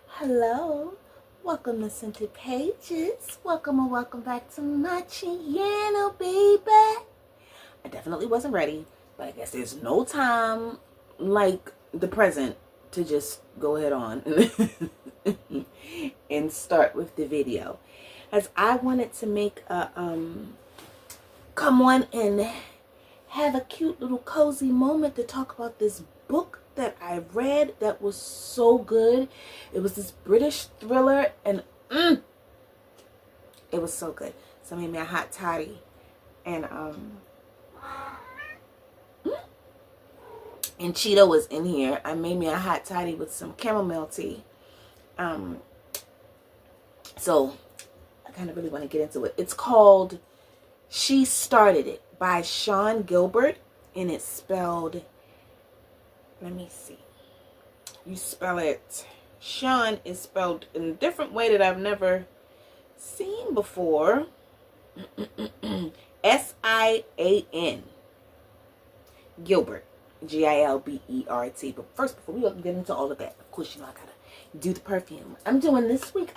Hello, welcome to Scented Pages. Welcome back to my channel, baby. I definitely wasn't ready, but I guess there's no time like the present to just go ahead on and start with the video. As I wanted to make a come on and have a cute little cozy moment to talk about this book that I read that was so good. It was this British thriller, and it was so good. So I made me a hot toddy, and Cheeto was in here. I made me a hot toddy with some chamomile tea. So I kind of really want to get into it. It's called She Started It by Sian Gilbert, and it's spelled, let me see. You spell it, Sian is spelled in a different way that I've never seen before. S-I-A-N. Gilbert. G-I-L-B-E-R-T. But first, before we get into all of that, of course, you know I gotta do the perfume. I'm doing this week,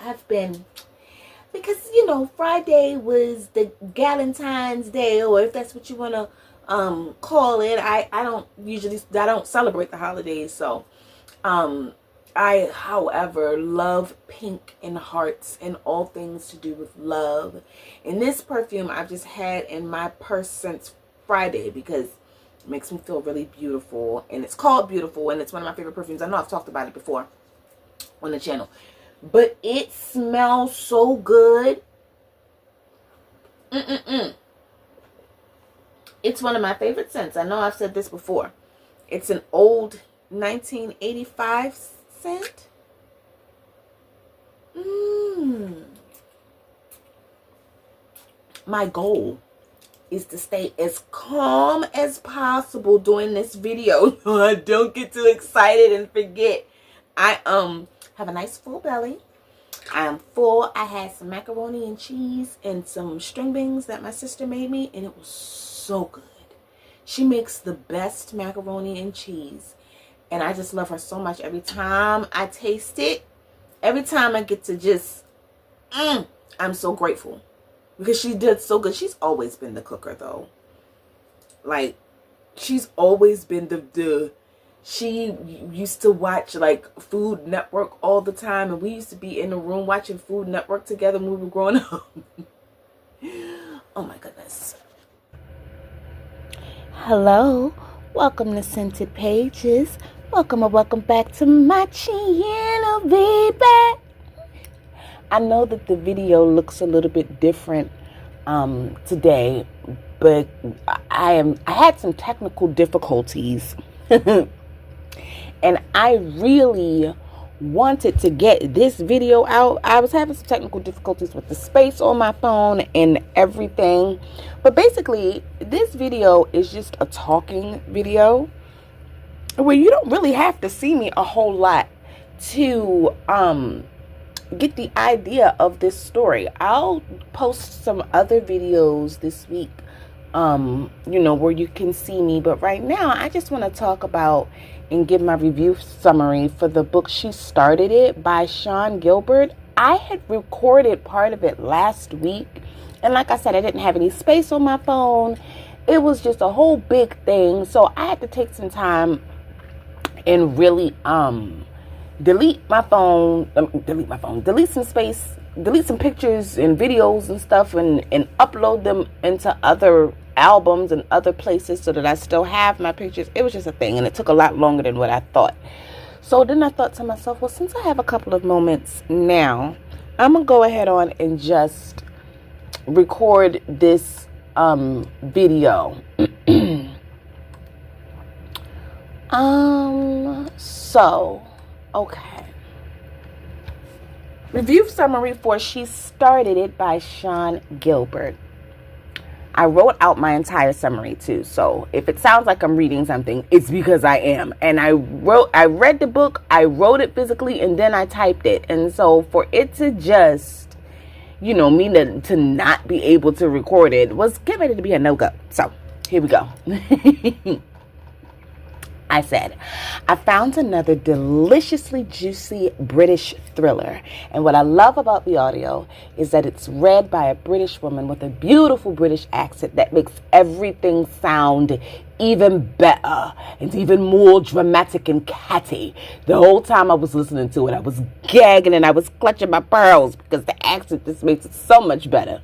because, you know, Friday was the Galentine's Day, or if that's what you want to call it. I don't celebrate the holidays, so I, however, love pink and hearts and all things to do with love. And this perfume I've just had in my purse since Friday because it makes me feel really beautiful, and it's called Beautiful, and it's one of my favorite perfumes. I know I've talked about it before on the channel, but it smells so good. It's one of my favorite scents. I know I've said this before. It's an old 1985 scent. My goal is to stay as calm as possible during this video so I don't get too excited and forget. I have a nice full belly. I am full. I had some macaroni and cheese and some string beans that my sister made me, and it was so good. She makes the best macaroni and cheese, and I just love her so much. Every time I taste it, every time I get to just I'm so grateful because she did so good. She's always been the cooker, though. Like, she's always been she used to watch like Food Network all the time, and we used to be in the room watching Food Network together when we were growing up. Oh my goodness. Hello, welcome to Scented Pages. Welcome back to my channel, baby. I know that the video looks a little bit different today, but I had some technical difficulties. And I really wanted to get this video out. I was having some technical difficulties with the space on my phone and everything. But basically, this video is just a talking video where you don't really have to see me a whole lot to get the idea of this story. I'll post some other videos this week, you know, where you can see me. But right now, I just want to talk about and give my review summary for the book She Started It by Sian Gilbert. I had recorded part of it last week, and like I said, I didn't have any space on my phone. It was just a whole big thing, so I had to take some time and really delete some space, delete some pictures and videos and stuff, and upload them into other albums and other places so that I still have my pictures. It was just a thing, and it took a lot longer than what I thought. So then I thought to myself, well, since I have a couple of moments now, I'm gonna go ahead on and just record this video. Okay. Review summary for She Started It by Sian Gilbert. I wrote out my entire summary too, so if it sounds like I'm reading something, it's because I am. And I read the book, I wrote it physically, and then I typed it. And so for it to just, you know, me to not be able to record it was getting ready to be a no-go. So here we go. I said, I found another deliciously juicy British thriller. And what I love about the audio is that it's read by a British woman with a beautiful British accent that makes everything sound even better and even more dramatic and catty. The whole time I was listening to it, I was gagging and I was clutching my pearls because the accent just makes it so much better.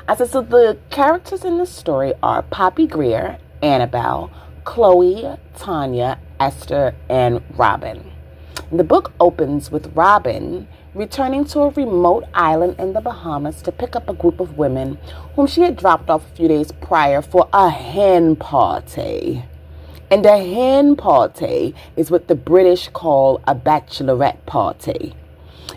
I said, so the characters in the story are Poppy Greer, Annabelle, Chloe, Tanya, Esther, and Robin. The book opens with Robin returning to a remote island in the Bahamas to pick up a group of women whom she had dropped off a few days prior for a hen party. And a hen party is what the British call a bachelorette party.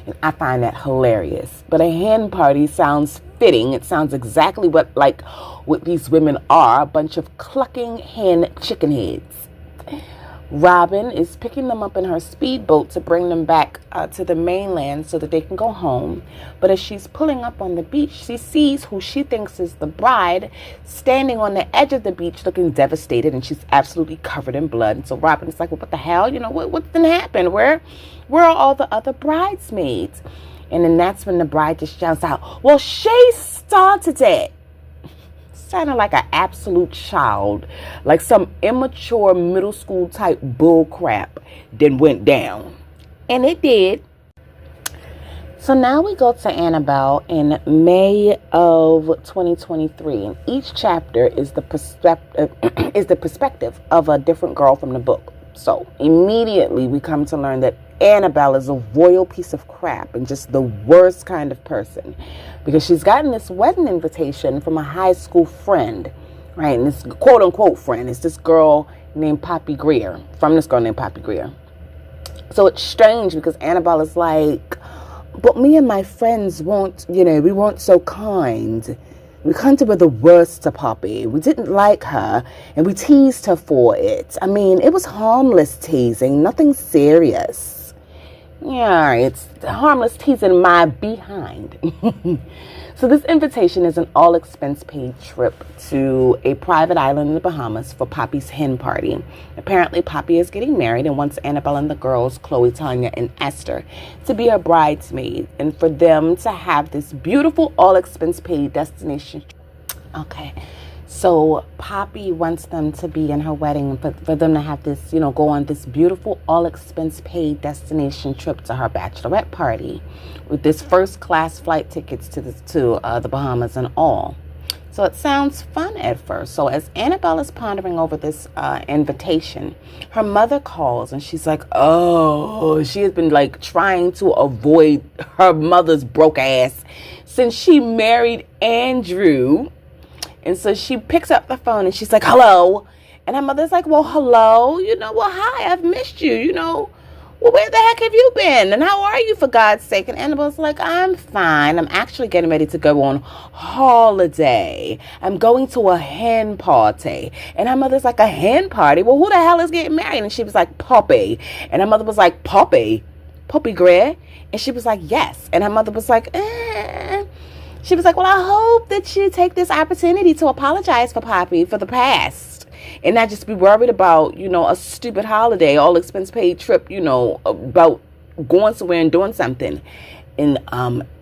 And I find that hilarious. But a hen party sounds fitting. It sounds exactly what these women are, a bunch of clucking hen chicken heads. Robin is picking them up in her speedboat to bring them back to the mainland so that they can go home. But as she's pulling up on the beach, she sees who she thinks is the bride standing on the edge of the beach looking devastated, and she's absolutely covered in blood. And so Robin is like, well, what the hell? You know, what's going to happen? Where are all the other bridesmaids? And then that's when the bride just shouts out, well, she started it. Sounding like an absolute child, like some immature middle school type bull crap then went down. And it did. So now we go to Annabelle in May of 2023. And each chapter is the perspective of a different girl from the book. So immediately we come to learn that Annabelle is a royal piece of crap and just the worst kind of person, because she's gotten this wedding invitation from a high school friend, right? And this quote unquote friend is this girl named Poppy Greer, from this girl named Poppy Greer. So it's strange because Annabelle is like, but me and my friends we weren't so kind. We kind of were the worst to Poppy. We didn't like her, and we teased her for it. I mean, it was harmless teasing, nothing serious. Yeah, it's harmless teasing my behind. So this invitation is an all-expense-paid trip to a private island in the Bahamas for Poppy's hen party. Apparently, Poppy is getting married and wants Annabelle and the girls, Chloe, Tanya, and Esther, to be her bridesmaid and for them to have this beautiful all-expense-paid destination. Okay, so Poppy wants them to be in her wedding, for them to have this, go on this beautiful all-expense-paid destination trip to her bachelorette party with this first-class flight tickets to the Bahamas and all. So it sounds fun at first. So as Annabelle is pondering over this invitation, her mother calls and she's like, oh, she has been trying to avoid her mother's broke ass since she married Andrew. And so she picks up the phone and she's like, hello. And her mother's like, well, hello. Well, hi, I've missed you. Well, where the heck have you been? And how are you, for God's sake? And Annabelle's like, I'm fine. I'm actually getting ready to go on holiday. I'm going to a hen party. And her mother's like, a hen party? Well, who the hell is getting married? And she was like, Poppy. And her mother was like, Poppy Greer? And she was like, yes. And her mother was like, She was like, well, I hope that you take this opportunity to apologize for Poppy for the past and not just be worried about, a stupid holiday, all expense paid trip, about going somewhere and doing something. And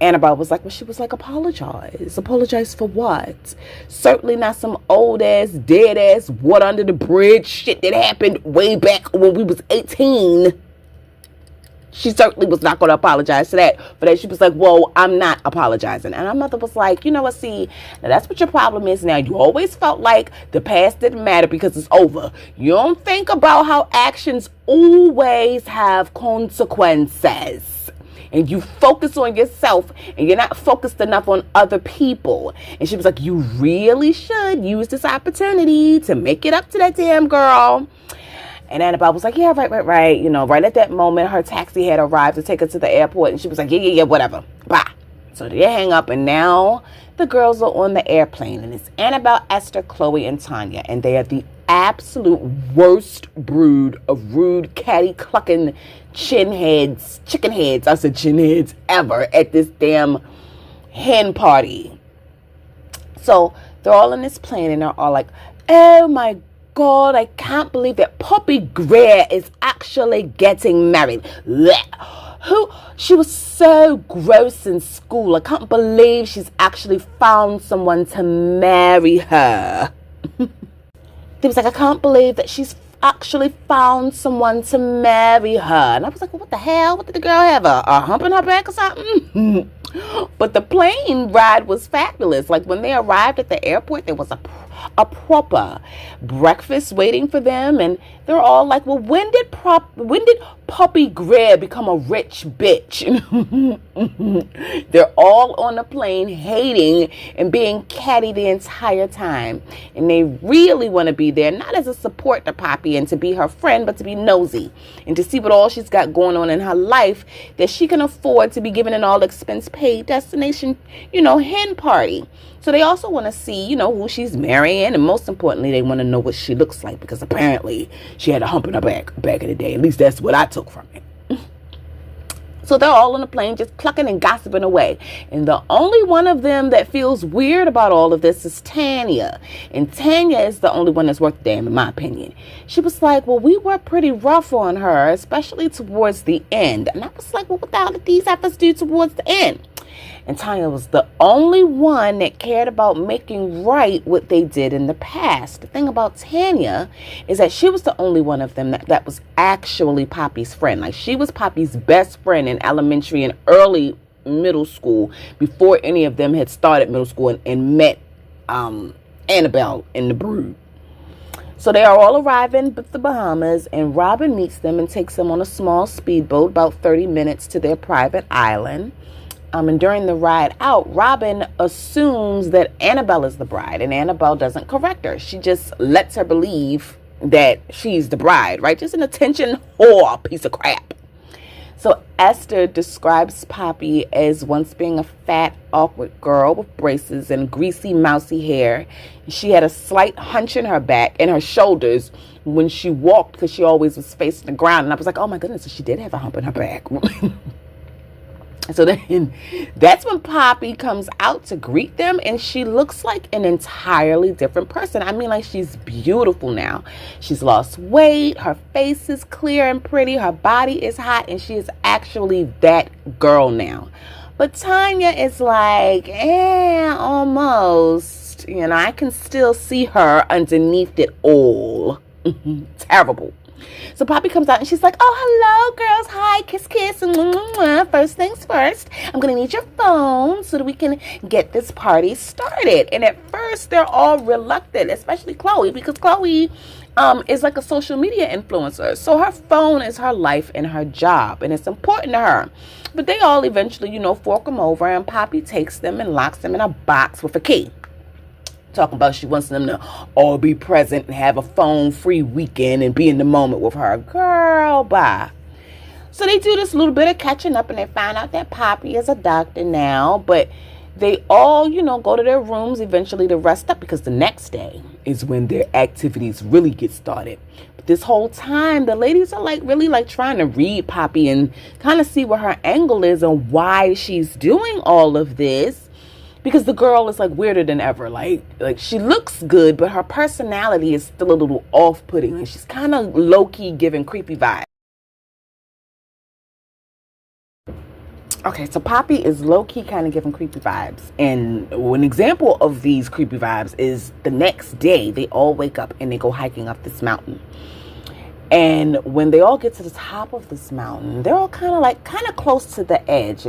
Annabelle was like, well, she was like, apologize. Apologize for what? Certainly not some old ass, dead ass, water under the bridge shit that happened way back when we was 18. She certainly was not going to apologize to that. For that, she was like, whoa, I'm not apologizing. And her mother was like, you know what, see, now that's what your problem is now. You always felt like the past didn't matter because it's over. You don't think about how actions always have consequences. And you focus on yourself and you're not focused enough on other people. And she was like, you really should use this opportunity to make it up to that damn girl. And Annabelle was like, yeah, right. Right at that moment, her taxi had arrived to take her to the airport. And she was like, yeah, whatever. Bye. So they hang up. And now the girls are on the airplane. And it's Annabelle, Esther, Chloe, and Tanya. And they are the absolute worst brood of rude, catty, clucking chicken heads ever at this damn hen party. So they're all in this plane. And they're all like, oh, my God, I can't believe that Poppy Greer is actually getting married. Blech. She was so gross in school. I can't believe she's actually found someone to marry her. He was like, I can't believe that she's actually found someone to marry her. And I was like, well, what the hell? What did the girl have? A hump in her back or something? But the plane ride was fabulous. Like when they arrived at the airport, there was a proper breakfast waiting for them, and they're all like, well, when did Poppy Greer become a rich bitch? They're all on the plane hating and being catty the entire time, and they really want to be there, not as a support to Poppy and to be her friend, but to be nosy and to see what all she's got going on in her life that she can afford to be given an all expense paid destination, hen party. So they also want to see, who she's marrying, and most importantly, they want to know what she looks like, because apparently she had a hump in her back in the day. At least that's what I took from it. So they're all on the plane just clucking and gossiping away. And the only one of them that feels weird about all of this is Tanya. And Tanya is the only one that's worth a damn, in my opinion. She was like, well, we were pretty rough on her, especially towards the end. And I was like, well, what the hell did these efforts do towards the end? And Tanya was the only one that cared about making right what they did in the past. The thing about Tanya is that she was the only one of them that was actually Poppy's friend. Like, she was Poppy's best friend in elementary and early middle school before any of them had started middle school and met Annabelle in the Brood. So they are all arriving at the Bahamas, and Robin meets them and takes them on a small speedboat, about 30 minutes to their private island. And during the ride out, Robin assumes that Annabelle is the bride, and Annabelle doesn't correct her. She just lets her believe that she's the bride, right? Just an attention whore piece of crap. So Esther describes Poppy as once being a fat, awkward girl with braces and greasy, mousy hair. She had a slight hunch in her back and her shoulders when she walked, because she always was facing the ground. And I was like, oh my goodness, so she did have a hump in her back. So then that's when Poppy comes out to greet them, and she looks like an entirely different person. I mean, like, she's beautiful now. She's lost weight. Her face is clear and pretty. Her body is hot, and she is actually that girl now. But Tanya is like, almost. I can still see her underneath it all. Terrible. So Poppy comes out and she's like, oh, hello, girls. Hi, kiss, kiss. And first things first, I'm going to need your phone so that we can get this party started. And at first, they're all reluctant, especially Chloe, because Chloe is like a social media influencer. So her phone is her life and her job, and it's important to her. But they all eventually, fork them over, and Poppy takes them and locks them in a box with a key. Talking about she wants them to all be present and have a phone-free weekend and be in the moment with her. Girl, bye. So they do this little bit of catching up, and they find out that Poppy is a doctor now. But they all, go to their rooms eventually to rest up, because the next day is when their activities really get started. But this whole time, the ladies are really trying to read Poppy and kind of see what her angle is and why she's doing all of this. Because the girl is weirder than ever. Like she looks good, but her personality is still a little off-putting. And she's kind of low-key giving creepy vibes. Okay, so Poppy is low-key kind of giving creepy vibes. And an example of these creepy vibes is the next day, they all wake up and they go hiking up this mountain. And when they all get to the top of this mountain, they're all kind of close to the edge,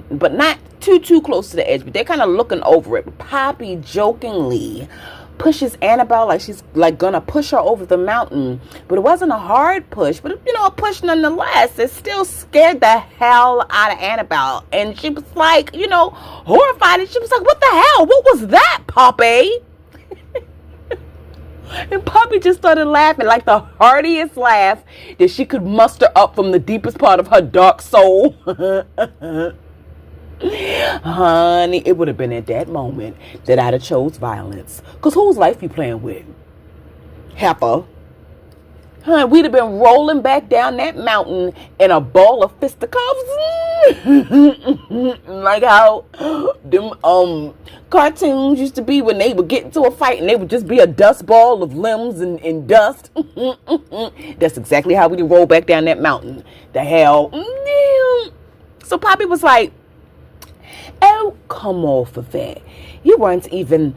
but not too close to the edge, but they're kind of looking over it. Poppy jokingly pushes Annabelle like she's gonna push her over the mountain, but it wasn't a hard push, but a push nonetheless. It still scared the hell out of Annabelle, and she was horrified, and she was like, what the hell? What was that, Poppy? And Poppy just started laughing, like the heartiest laugh that she could muster up from the deepest part of her dark soul. Honey, it would have been at that moment that I'd have chose violence. Because whose life you playing with? Heifer. Huh, we'd have been rolling back down that mountain in a ball of fisticuffs. Like how them cartoons used to be when they would get into a fight and they would just be a dust ball of limbs and dust. That's exactly how we'd roll back down that mountain. The hell. So Poppy was like, oh, come off of that. You weren't even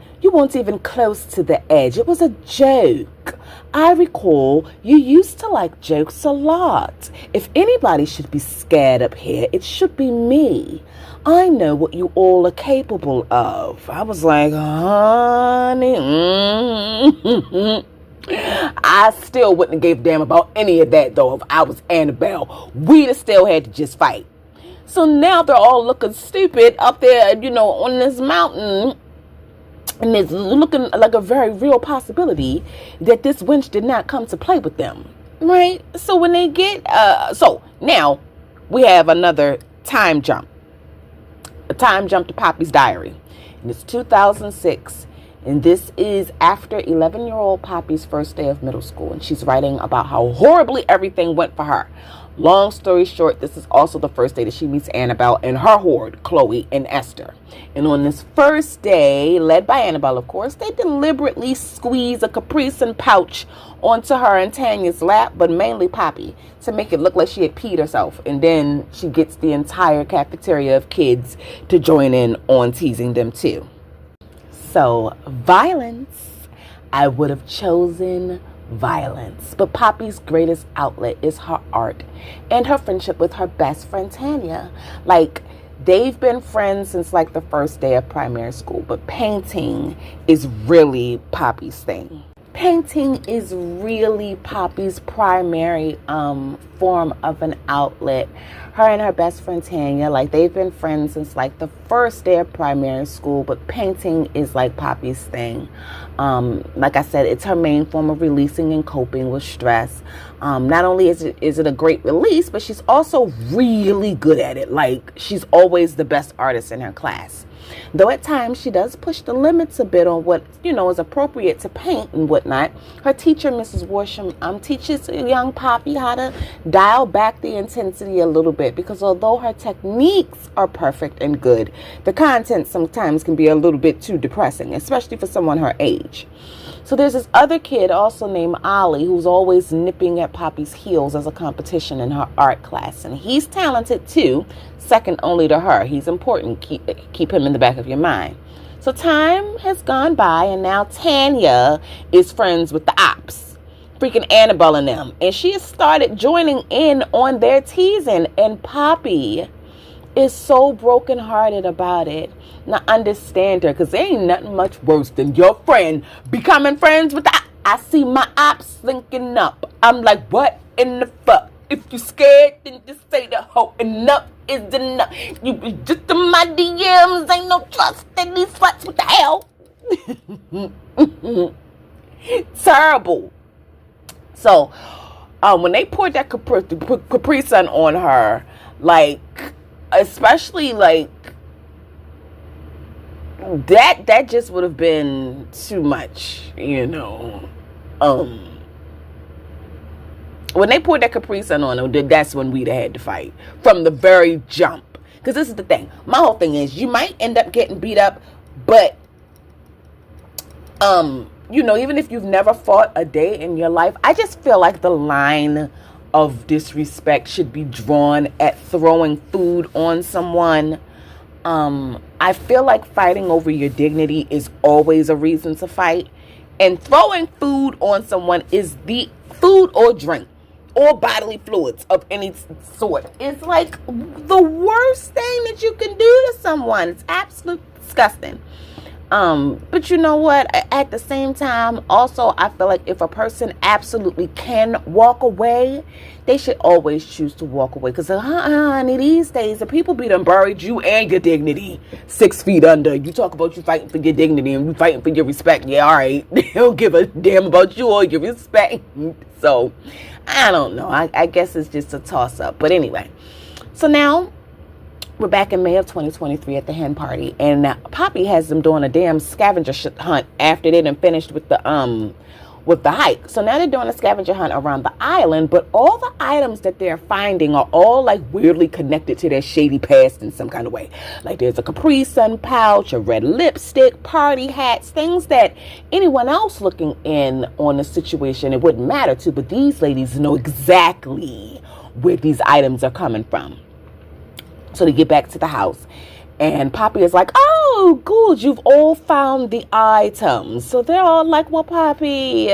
close to the edge. It was a joke. I recall you used to like jokes a lot. If anybody should be scared up here, it should be me. I know what you all are capable of. I was like, honey, I still wouldn't have gave a damn about any of that, though, if I was Annabelle. We'd have still had to just fight. So now they're all looking stupid up there, on this mountain. And it's looking like a very real possibility that this winch did not come to play with them. Right? So when they get, so now we have another time jump. A time jump to Poppy's diary. And it's 2006. And this is after 11-year-old Poppy's first day of middle school. And she's writing about how horribly everything went for her. Long story short, this is also the first day that she meets Annabelle and her horde, Chloe and Esther. And on this first day, led by Annabelle, of course, they deliberately squeeze a Capri Sun pouch onto her and Tanya's lap, but mainly Poppy, to make it look like she had peed herself. And then she gets the entire cafeteria of kids to join in on teasing them too. So, violence. I would have chosen violence. But Poppy's greatest outlet is her art and her friendship with her best friend Tanya. Like, they've been friends since like the first day of primary school, but painting is really Poppy's thing. Painting is really Poppy's primary form of an outlet. Her and her best friend Tanya, like, they've been friends since like the first day of primary school, but painting is like Poppy's thing. Like I said, it's her main form of releasing and coping with stress. Not only is it a great release, but she's also really good at it. Like, she's always the best artist in her class. Though at times she does push the limits a bit on what, is appropriate to paint and whatnot. Her teacher, Mrs. Worsham, teaches young Poppy how to dial back the intensity a little bit, because although her techniques are perfect and good, the content sometimes can be a little bit too depressing, especially for someone her age. So there's this other kid also named Ollie who's always nipping at Poppy's heels as a competition in her art class. And he's talented too, second only to her. He's important. Keep him in the back of your mind. So time has gone by and now Tanya is friends with the ops. Freaking Annabelle and them. And she has started joining in on their teasing. And Poppy is so brokenhearted about it. Now understand her, because there ain't nothing much worse than your friend becoming friends with the I see my ops linking up. I'm like, what in the fuck? If you scared, then just say the whole enough is enough. You be just in my DMs, ain't no trust in these fucks. What the hell? Terrible. So, when they poured that Capri Sun on her, like, especially like that just would have been too much, when they poured that Capri Sun on her, that's when we'd have had to fight from the very jump. Because this is the thing, my whole thing is, you might end up getting beat up, but even if you've never fought a day in your life, I just feel like the line of disrespect should be drawn at throwing food on someone. I feel like fighting over your dignity is always a reason to fight. And throwing food on someone is the food or drink or bodily fluids of any sort. It's like the worst thing that you can do to someone. It's absolutely disgusting. But you know what? At the same time, also, I feel like if a person absolutely can walk away, they should always choose to walk away. Because, honey, these days, the people be done buried you and your dignity 6 feet under. You talk about you fighting for your dignity and you fighting for your respect. Yeah, all right. They don't give a damn about you or your respect. So, I don't know. I guess it's just a toss-up. But anyway, so now we're back in May of 2023 at the hen party, and Poppy has them doing a damn scavenger hunt after they done finished with the with the hike. So now they're doing a scavenger hunt around the island, but all the items that they're finding are all like weirdly connected to their shady past in some kind of way. Like there's a Capri Sun pouch, a red lipstick, party hats, things that anyone else looking in on the situation it wouldn't matter to, but these ladies know exactly where these items are coming from. So they get back to the house, and Poppy is like, oh, good, you've all found the items. So they're all like, well, Poppy,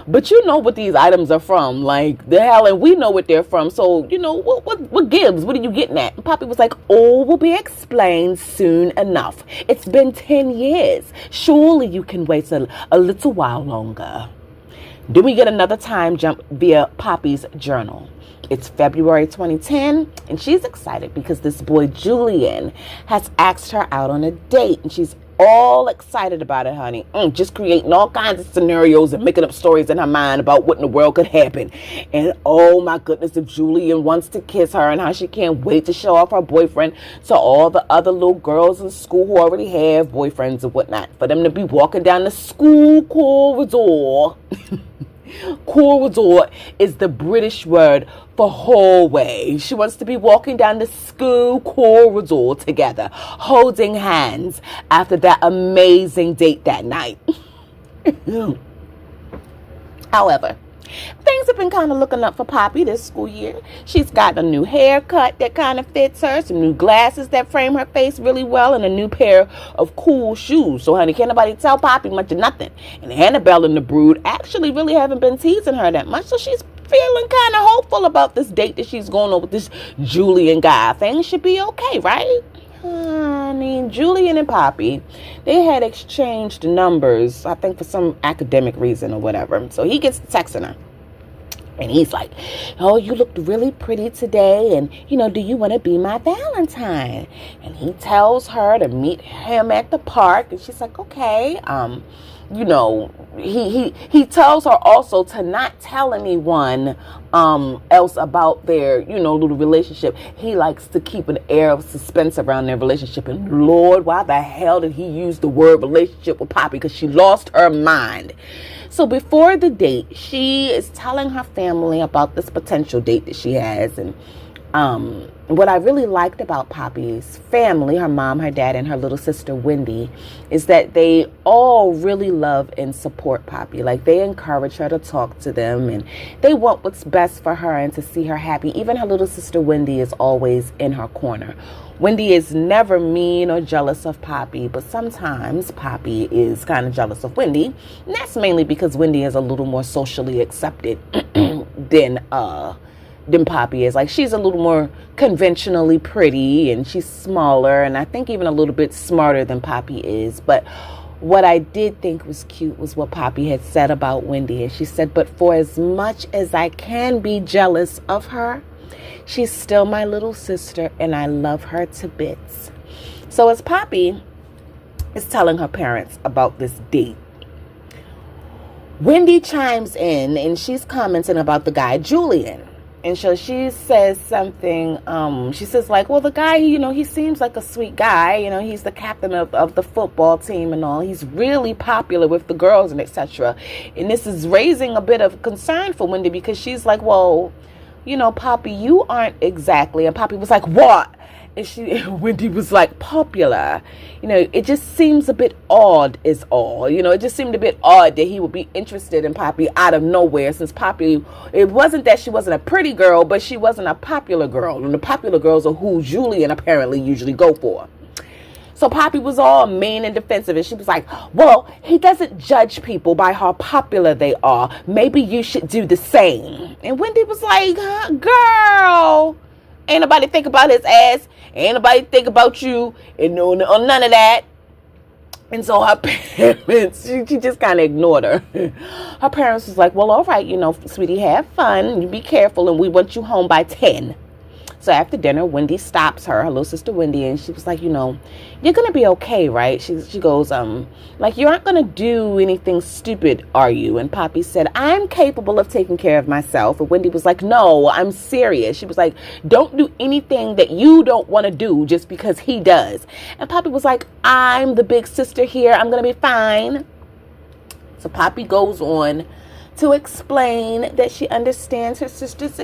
but you know what these items are from. Like, the hell, and we know what they're from. So, you know, what gives? What are you getting at? And Poppy was like, all will be explained soon enough. It's been 10 years. Surely you can wait a little while longer. Then we get another time jump via Poppy's journal. It's February 2010, and she's excited because this boy, Julian, has asked her out on a date, and she's all excited about it, honey. Just creating all kinds of scenarios and making up stories in her mind about what in the world could happen. And oh my goodness, if Julian wants to kiss her, and how she can't wait to show off her boyfriend to all the other little girls in school who already have boyfriends and whatnot. For them to be walking down the school corridor. Corridor is the British word for hallway. She wants to be walking down the school corridor together, holding hands after that amazing date that night. However, things have been kind of looking up for Poppy this school year. She's got a new haircut that kind of fits her, some new glasses that frame her face really well, and a new pair of cool shoes. So, honey, can't nobody tell Poppy much of nothing. And Annabelle and the brood actually really haven't been teasing her that much, so she's feeling kind of hopeful about this date that she's going on with this Julian guy. Things should be okay, right? I mean, Julian and Poppy, they had exchanged numbers, I think for some academic reason or whatever. So he gets texting her. And he's like, oh, you looked really pretty today. And, you know, do you want to be my Valentine? And he tells her to meet him at the park. And she's like, okay. You know, he tells her also to not tell anyone else about their, you know, little relationship. He likes to keep an air of suspense around their relationship. And Lord, why the hell did he use the word relationship with Poppy? Because she lost her mind. So before the date, she is telling her family about this potential date that she has. And what I really liked about Poppy's family, her mom, her dad, and her little sister, Wendy, is that they all really love and support Poppy. Like, they encourage her to talk to them, and they want what's best for her and to see her happy. Even her little sister, Wendy, is always in her corner. Wendy is never mean or jealous of Poppy, but sometimes Poppy is kind of jealous of Wendy. And that's mainly because Wendy is a little more socially accepted than Poppy is. Like, she's a little more conventionally pretty, and she's smaller, and I think even a little bit smarter than Poppy is. But what I did think was cute was what Poppy had said about Wendy. And she said, but for as much as I can be jealous of her, she's still my little sister, and I love her to bits. So as Poppy is telling her parents about this date, Wendy chimes in, and she's commenting about the guy, Julian. And so she says something, she says like, well, the guy, you know, he seems like a sweet guy. You know, he's the captain of the football team and all. He's really popular with the girls and etc. And this is raising a bit of concern for Wendy, because she's like, well, you know, Poppy, you aren't exactly. And Poppy was like, what? And Wendy was like, popular. You know, it just seems a bit odd is all. You know, it just seemed a bit odd that he would be interested in Poppy out of nowhere, since Poppy, it wasn't that she wasn't a pretty girl, but she wasn't a popular girl. And the popular girls are who Julian apparently usually go for. So Poppy was all mean and defensive, and she was like, well, he doesn't judge people by how popular they are. Maybe you should do the same. And Wendy was like, girl, ain't nobody think about his ass. Ain't nobody think about you. And no, none of that. And so her parents, she just kind of ignored her. Her parents was like, well, all right, you know, sweetie, have fun. You be careful, and we want you home by 10. So after dinner, Wendy stops her little sister Wendy, and she was like, you know, you're going to be okay, right? She goes, like, you aren't going to do anything stupid, are you? And Poppy said, I'm capable of taking care of myself. And Wendy was like, no, I'm serious. She was like, don't do anything that you don't want to do just because he does. And Poppy was like, I'm the big sister here. I'm going to be fine. So Poppy goes on to explain that she understands her sister's,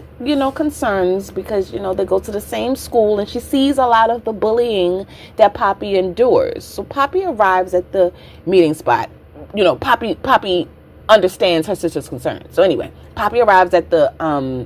concerns because, they go to the same school, and she sees a lot of the bullying that Poppy endures. So Poppy arrives at the meeting spot. Poppy understands her sister's concerns. So anyway, Poppy arrives at the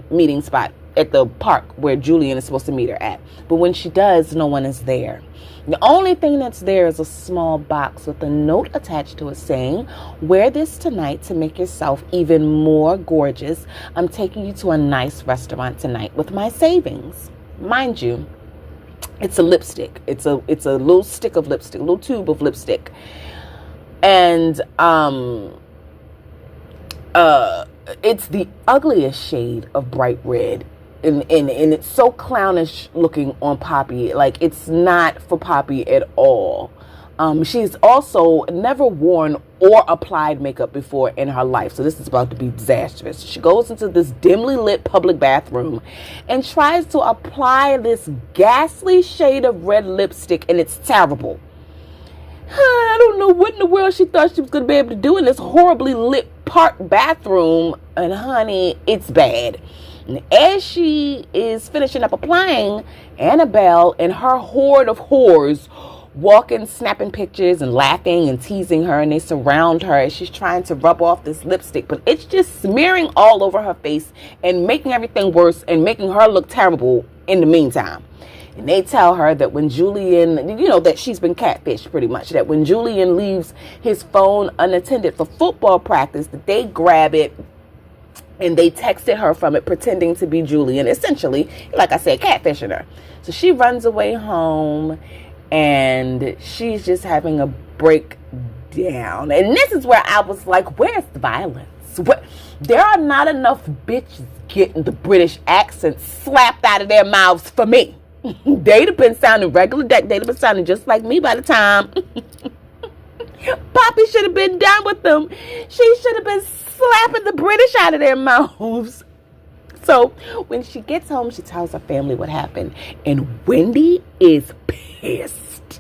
meeting spot at the park where Julian is supposed to meet her at. But when she does, no one is there. The only thing that's there is a small box with a note attached to it saying, "Wear this tonight to make yourself even more gorgeous. I'm taking you to a nice restaurant tonight with my savings." Mind you, it's a lipstick. It's a little stick of lipstick, a little tube of lipstick. And it's the ugliest shade of bright red. And it's so clownish looking on Poppy. Like, it's not for Poppy at all. She's also never worn or applied makeup before in her life. So this is about to be disastrous. She goes into this dimly lit public bathroom and tries to apply this ghastly shade of red lipstick, and it's terrible. I don't know what in the world she thought she was going to be able to do in this horribly lit park bathroom. And honey, it's bad. And as she is finishing up applying, Annabelle and her horde of whores walk in, snapping pictures and laughing and teasing her, and they surround her as she's trying to rub off this lipstick. But it's just smearing all over her face and making everything worse and making her look terrible in the meantime. And they tell her that when Julian, that she's been catfished pretty much, that when Julian leaves his phone unattended for football practice, that they grab it and they texted her from it pretending to be Julian, essentially, like I said, catfishing her. So she runs away home, and she's just having a breakdown. And this is where I was like, where's the violence? There are not enough bitches getting the British accent slapped out of their mouths for me. They'd have been sounding regular. They'd have been sounding just like me by the time Poppy should have been done with them. She should have been slapping the British out of their mouths. So when she gets home, she tells her family what happened. And Wendy is pissed.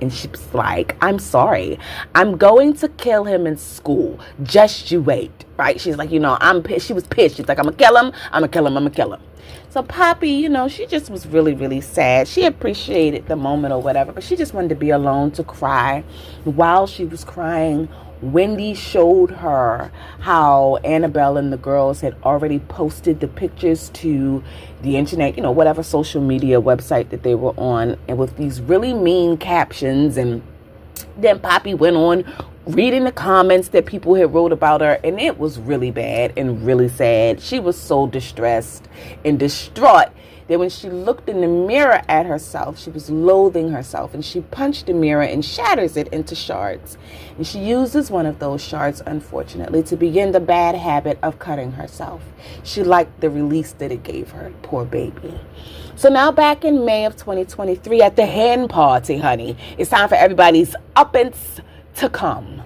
And she's like, "I'm sorry. I'm going to kill him in school. Just you wait." Right? She's like, I'm pissed. She was pissed. She's like, "I'm going to kill him. I'm going to kill him. I'm going to kill him." So Poppy, she just was really, really sad. She appreciated the moment or whatever, but she just wanted to be alone to cry. While she was crying, Wendy showed her how Annabelle and the girls had already posted the pictures to the internet, whatever social media website that they were on, and with these really mean captions. And then Poppy went on reading the comments that people had wrote about her, and it was really bad and really sad. She was so distressed and distraught that when she looked in the mirror at herself, she was loathing herself, and she punched the mirror and shatters it into shards. And she uses one of those shards, unfortunately, to begin the bad habit of cutting herself. She liked the release that it gave her, poor baby. So now back in May of 2023 at the hen party, honey, it's time for everybody's uppance to come.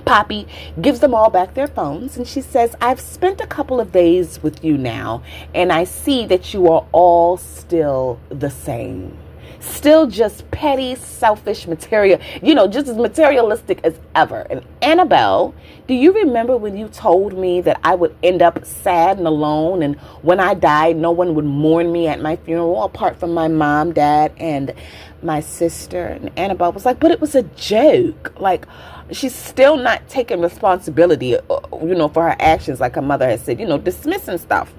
Poppy gives them all back their phones, and she says, "I've spent a couple of days with you now, and I see that you are all still the same. Still just petty, selfish material, just as materialistic as ever. And Annabelle, do you remember when you told me that I would end up sad and alone, and when I died, no one would mourn me at my funeral apart from my mom, dad, and my sister?" And Annabelle was like, "But it was a joke." Like, she's still not taking responsibility, for her actions, like her mother has said, dismissing stuff,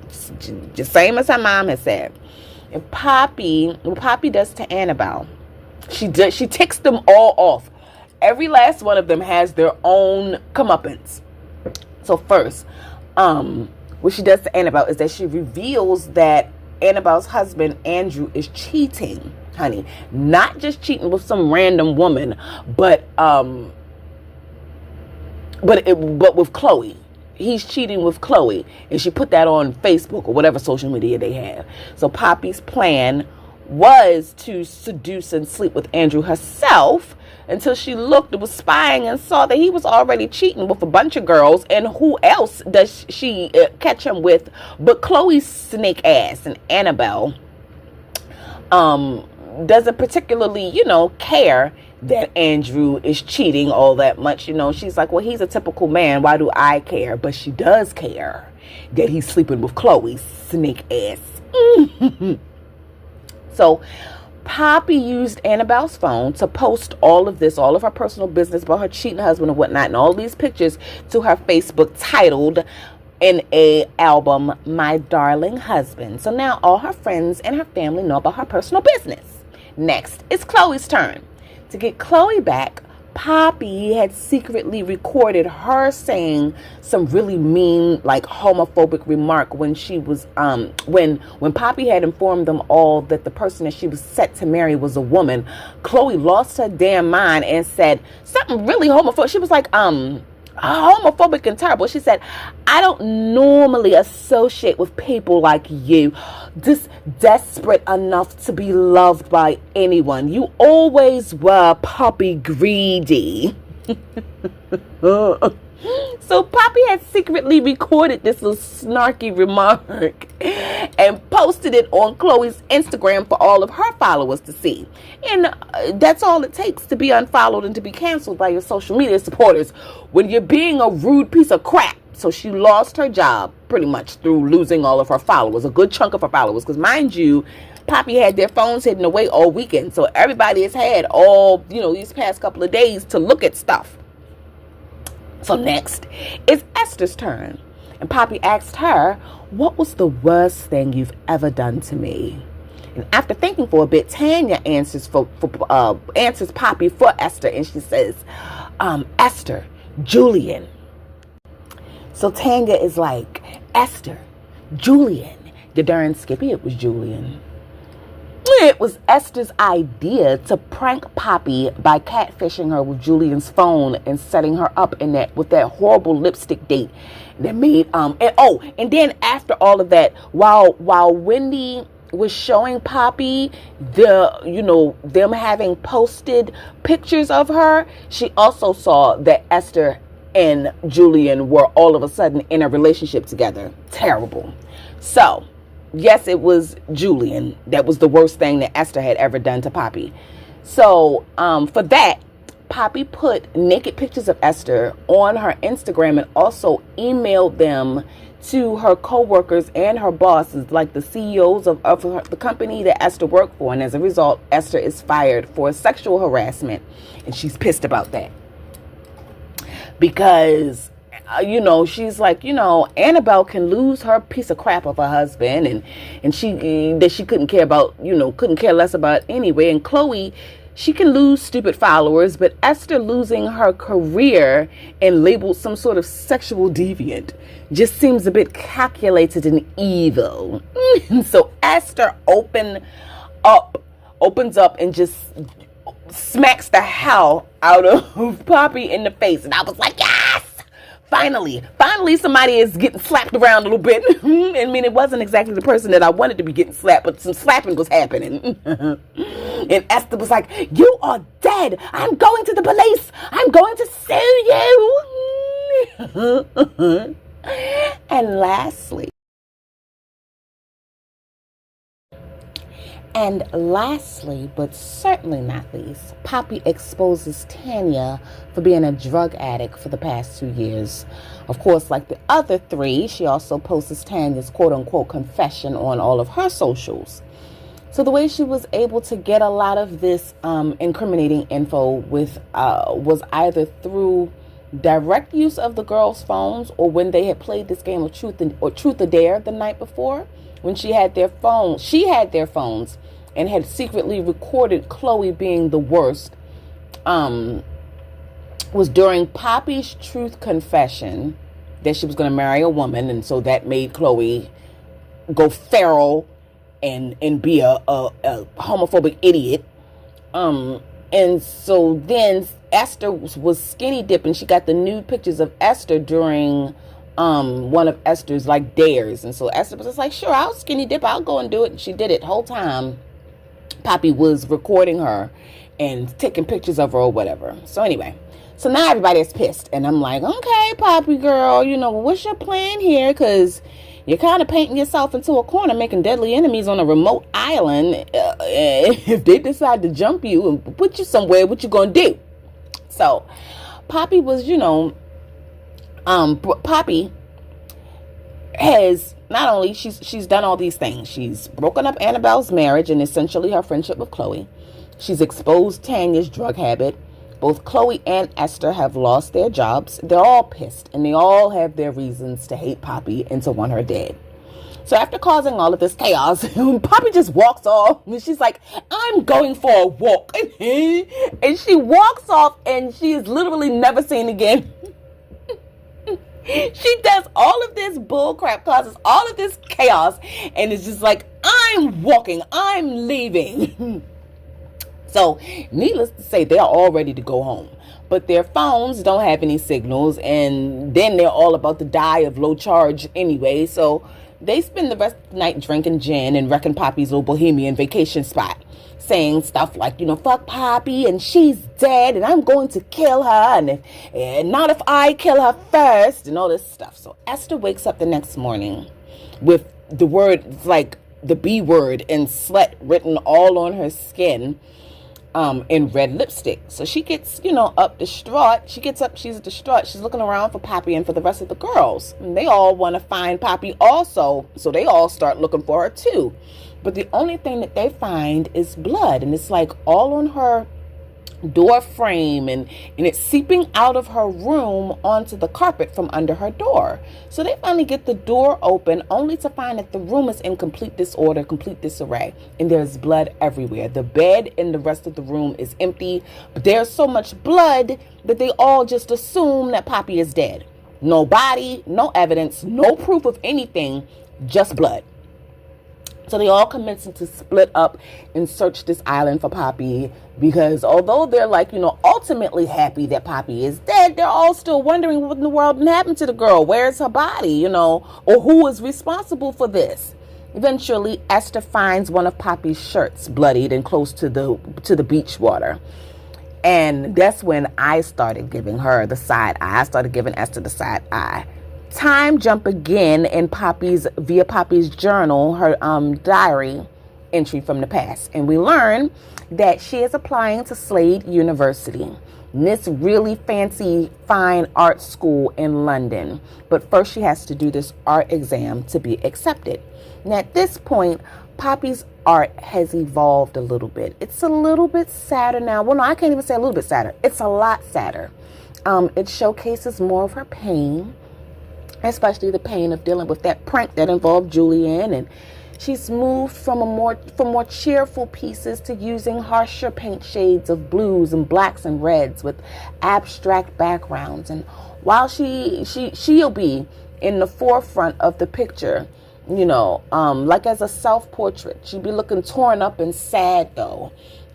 just same as her mom has said. And what Poppy does to Annabelle, she ticks them all off. Every last one of them has their own comeuppance. So first, what she does to Annabelle is that she reveals that Annabelle's husband, Andrew, is cheating, honey. Not just cheating with some random woman, but with Chloe. He's cheating with Chloe, and she put that on Facebook or whatever social media they have. So Poppy's plan was to seduce and sleep with Andrew herself until she looked and was spying and saw that he was already cheating with a bunch of girls. And who else does she catch him with but Chloe's snake ass? And Annabelle doesn't particularly, care that Andrew is cheating all that much. You know, she's like, well, he's a typical man. Why do I care? But she does care that he's sleeping with Chloe, snake ass. So Poppy used Annabelle's phone to post all of this, all of her personal business about her cheating husband and whatnot, and all these pictures to her Facebook, titled in a album, My Darling Husband. So now all her friends and her family know about her personal business. Next, it's Chloe's turn. To get Chloe back, Poppy had secretly recorded her saying some really mean, like, homophobic remark when she was when Poppy had informed them all that the person that she was set to marry was a woman. Chloe lost her damn mind and said something really homophobic. She was like, homophobic and terrible. She said, I don't normally associate with people like you, just desperate enough to be loved by anyone. You always were puppy greedy. So Poppy had secretly recorded this little snarky remark and posted it on Chloe's Instagram for all of her followers to see. And that's all it takes to be unfollowed and to be canceled by your social media supporters when you're being a rude piece of crap. So she lost her job pretty much through losing all of her followers, a good chunk of her followers. Because mind you, Poppy had their phones hidden away all weekend. So everybody has had all, these past couple of days to look at stuff. So next, it's Esther's turn. And Poppy asked her, what was the worst thing you've ever done to me? And after thinking for a bit, Tanya answers Poppy for Esther. And she says, Esther, Julian. So Tanya is like, Esther, Julian. The darn Skippy, it was Julian. It was Esther's idea to prank Poppy by catfishing her with Julian's phone and setting her up with that horrible lipstick date that made and then after all of that, while Wendy was showing Poppy them having posted pictures of her, she also saw that Esther and Julian were all of a sudden in a relationship together. Terrible. So yes, it was Julian. That was the worst thing that Esther had ever done to Poppy. So for that, Poppy put naked pictures of Esther on her Instagram and also emailed them to her co-workers and her bosses, like the CEOs of the company that Esther worked for. And as a result, Esther is fired for sexual harassment. And she's pissed about that. Because she's like, Annabelle can lose her piece of crap of a husband and she couldn't care less about anyway. And Chloe, she can lose stupid followers, but Esther losing her career and labeled some sort of sexual deviant just seems a bit calculated and evil. So Esther opens up and just smacks the hell out of Poppy in the face. And I was like, yes! Finally, somebody is getting slapped around a little bit. I mean, it wasn't exactly the person that I wanted to be getting slapped, but some slapping was happening. And Esther was like, you are dead. I'm going to the police. I'm going to sue you. And lastly, but certainly not least, Poppy exposes Tanya for being a drug addict for the past 2 years. Of course, like the other three, she also posts Tanya's quote-unquote confession on all of her socials. So the way she was able to get a lot of this incriminating info was either through direct use of the girls' phones or when they had played this game of Truth or Dare the night before. When she had their phones and had secretly recorded Chloe being the worst, was during Poppy's truth confession that she was going to marry a woman, and so that made Chloe go feral and be a homophobic idiot. And so then Esther was skinny dipping. She got the nude pictures of Esther during one of Esther's like dares, and so Esther was just like, sure, I'll skinny dip, I'll go and do it. And she did it. Whole time Poppy was recording her and taking pictures of her or whatever. So anyway, so now everybody is pissed, and I'm like, okay, Poppy girl, what's your plan here? Because You're kind of painting yourself into a corner, making deadly enemies on a remote island. If they decide to jump you and put you somewhere, what you gonna do? So Poppy was, Poppy has not only she's done all these things. She's broken up Annabelle's marriage and essentially her friendship with Chloe. She's exposed Tanya's drug habit. Both Chloe and Esther have lost their jobs. They're all pissed, and they all have their reasons to hate Poppy and to want her dead. So after causing all of this chaos, Poppy just walks off, and she's like, I'm going for a walk. And she walks off, and she is literally never seen again. She does all of this bullcrap, causes all of this chaos, and it's just like, I'm walking, I'm leaving. So, needless to say, they are all ready to go home. But their phones don't have any signals, and then they're all about to die of low charge anyway. So, they spend the rest of the night drinking gin and wrecking Poppy's little bohemian vacation spot. Saying stuff like, fuck Poppy, and she's dead, and I'm going to kill her, and not if I kill her first, and all this stuff. So, Esther wakes up the next morning with the word, like the B word, and slut written all on her skin. In red lipstick. So she gets, up distraught. She gets up, she's distraught. She's looking around for Poppy and for the rest of the girls. And they all want to find Poppy also. So they all start looking for her too. But the only thing that they find is blood. And it's like all on her door frame, and it's seeping out of her room onto the carpet from under her door. So they finally get the door open, only to find that the room is in complete disorder, complete disarray, and there's blood everywhere. The bed and the rest of the room is empty, but there's so much blood that they all just assume that Poppy is dead. No body, no evidence, no proof of anything, just blood. So they all commence to split up and search this island for Poppy, because although they're ultimately happy that Poppy is dead, they're all still wondering what in the world happened to the girl. Where's her body, or who is responsible for this? Eventually, Esther finds one of Poppy's shirts bloodied and close to the beach water. And that's when I started giving her the side eye. I started giving Esther the side eye. Time jump again in Poppy's journal, her diary entry from the past, and we learn that she is applying to Slade University, this really fancy fine art school in London. But first she has to do this art exam to be accepted. And at this point, Poppy's art has evolved a little bit. It's a little bit sadder now. Well, no, I can't even say a little bit sadder. It's a lot sadder. It showcases more of her pain, especially the pain of dealing with that prank that involved Julian, and she's moved from more cheerful pieces to using harsher paint shades of blues and blacks and reds with abstract backgrounds. And while she'll be in the forefront of the picture, like as a self-portrait, she'd be looking torn up and sad though.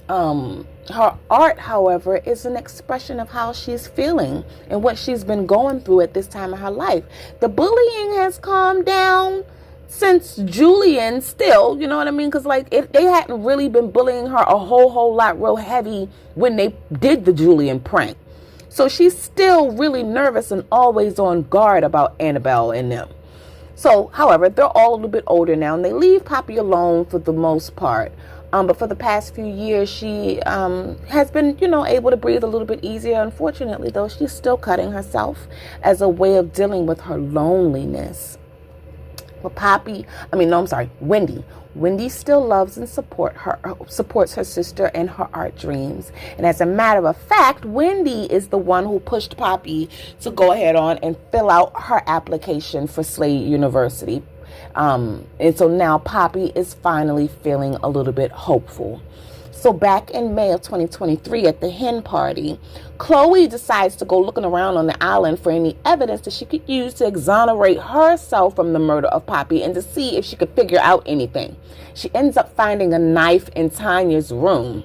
Her art, however, is an expression of how she's feeling and what she's been going through at this time of her life. The bullying has calmed down since Julian still, you know what I mean? Because they hadn't really been bullying her a whole lot real heavy when they did the Julian prank. So she's still really nervous and always on guard about Annabelle and them. So, however, they're all a little bit older now, and they leave Poppy alone for the most part. But for the past few years, she has been, able to breathe a little bit easier. Unfortunately, though, she's still cutting herself as a way of dealing with her loneliness. But Wendy. Wendy still loves and supports her sister and her art dreams. And as a matter of fact, Wendy is the one who pushed Poppy to go ahead on and fill out her application for Slade University. And so now Poppy is finally feeling a little bit hopeful. So back in May of 2023 at the hen party, Chloe decides to go looking around on the island for any evidence that she could use to exonerate herself from the murder of Poppy and to see if she could figure out anything. She ends up finding a knife in Tanya's room.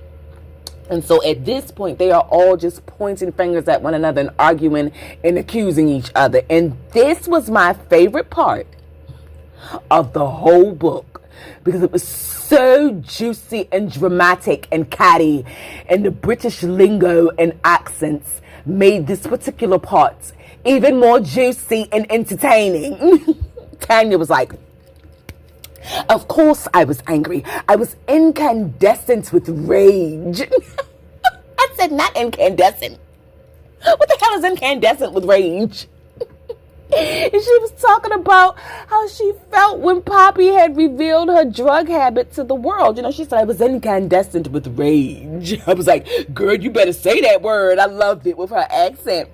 And so at this point, they are all just pointing fingers at one another and arguing and accusing each other. And this was my favorite part of the whole book, because it was so juicy and dramatic and catty, and the British lingo and accents made this particular part even more juicy and entertaining. Tanya was like, of course I was angry. I was incandescent with rage. I said, not incandescent. What the hell is incandescent with rage? And she was talking about how she felt when Poppy had revealed her drug habit to the world. You know, she said, I was incandescent with rage. I was like, girl, you better say that word. I loved it with her accent.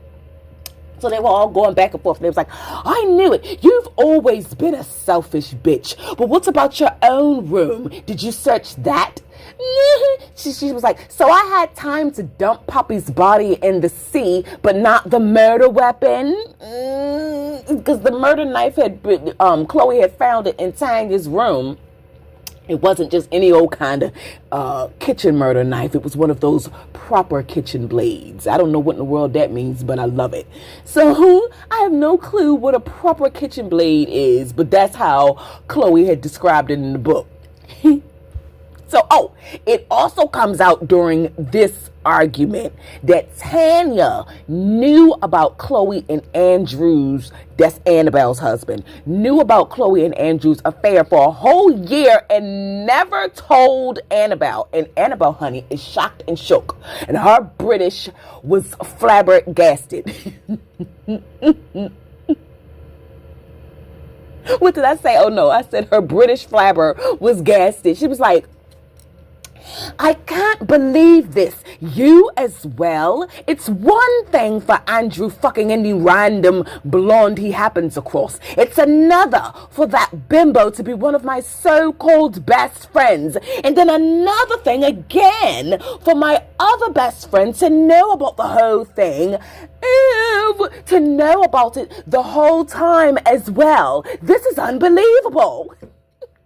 So they were all going back and forth. And they was like, I knew it. You've always been a selfish bitch. But what about your own room? Did you search that? She was like, so I had time to dump Poppy's body in the sea, but not the murder weapon? Because the murder knife had been, Chloe had found it in Tanya's room. It wasn't just any old kind of kitchen murder knife. It was one of those proper kitchen blades. I don't know what in the world that means, but I love it. So I have no clue what a proper kitchen blade is, but that's how Chloe had described it in the book. So, it also comes out during this argument that Tanya knew about Chloe and Andrew's, that's Annabelle's husband, knew about Chloe and Andrew's affair for a whole year and never told Annabelle. And Annabelle, honey, is shocked and shook. And her British was flabbergasted. What did I say? Oh, no, I said her British flabber was gasted. She was like, I can't believe this. You as well? It's one thing for Andrew fucking any random blonde he happens across. It's another for that bimbo to be one of my so-called best friends. And then another thing again for my other best friend to know about the whole thing. Ew, to know about it the whole time as well. This is unbelievable.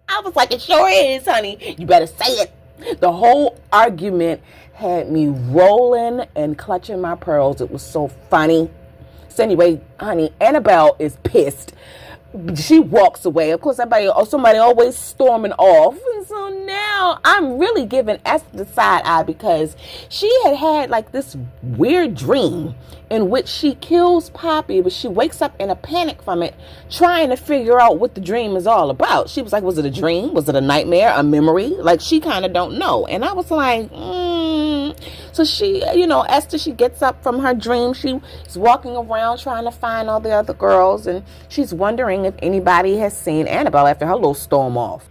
I was like, it sure is, honey. You better say it. The whole argument had me rolling and clutching my pearls. It was so funny. So anyway, honey, Annabelle is pissed. She walks away. Of course, somebody always storming off. And so now I'm really giving Esther the side eye because she had like this weird dream in which she kills Poppy, but she wakes up in a panic from it, trying to figure out what the dream is all about. She was like, was it a dream? Was it a nightmare? A memory? Like, she kind of don't know. And I was like, So she, Esther, she gets up from her dream. She's walking around trying to find all the other girls, and she's wondering if anybody has seen Annabelle after her little storm off.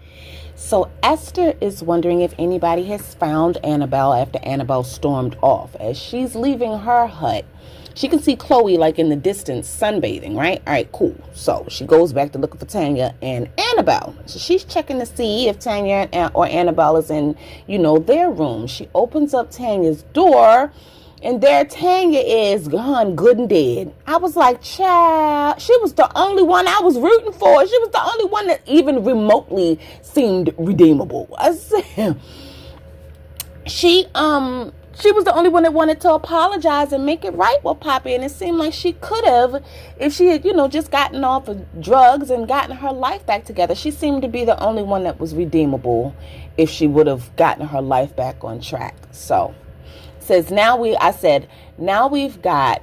So Esther is wondering if anybody has found Annabelle after Annabelle stormed off. As she's leaving her hut, she can see Chloe like in the distance sunbathing, right? All right, cool. So she goes back to looking for Tanya and Annabelle. So she's checking to see if Tanya or Annabelle is in, their room. She opens up Tanya's door, and there Tanya is gone, good and dead. I was like, child, she was the only one I was rooting for. She was the only one that even remotely seemed redeemable. I said, she was the only one that wanted to apologize and make it right with Poppy. And it seemed like she could have if she had, just gotten off of drugs and gotten her life back together. She seemed to be the only one that was redeemable if she would have gotten her life back on track. So, says now we've got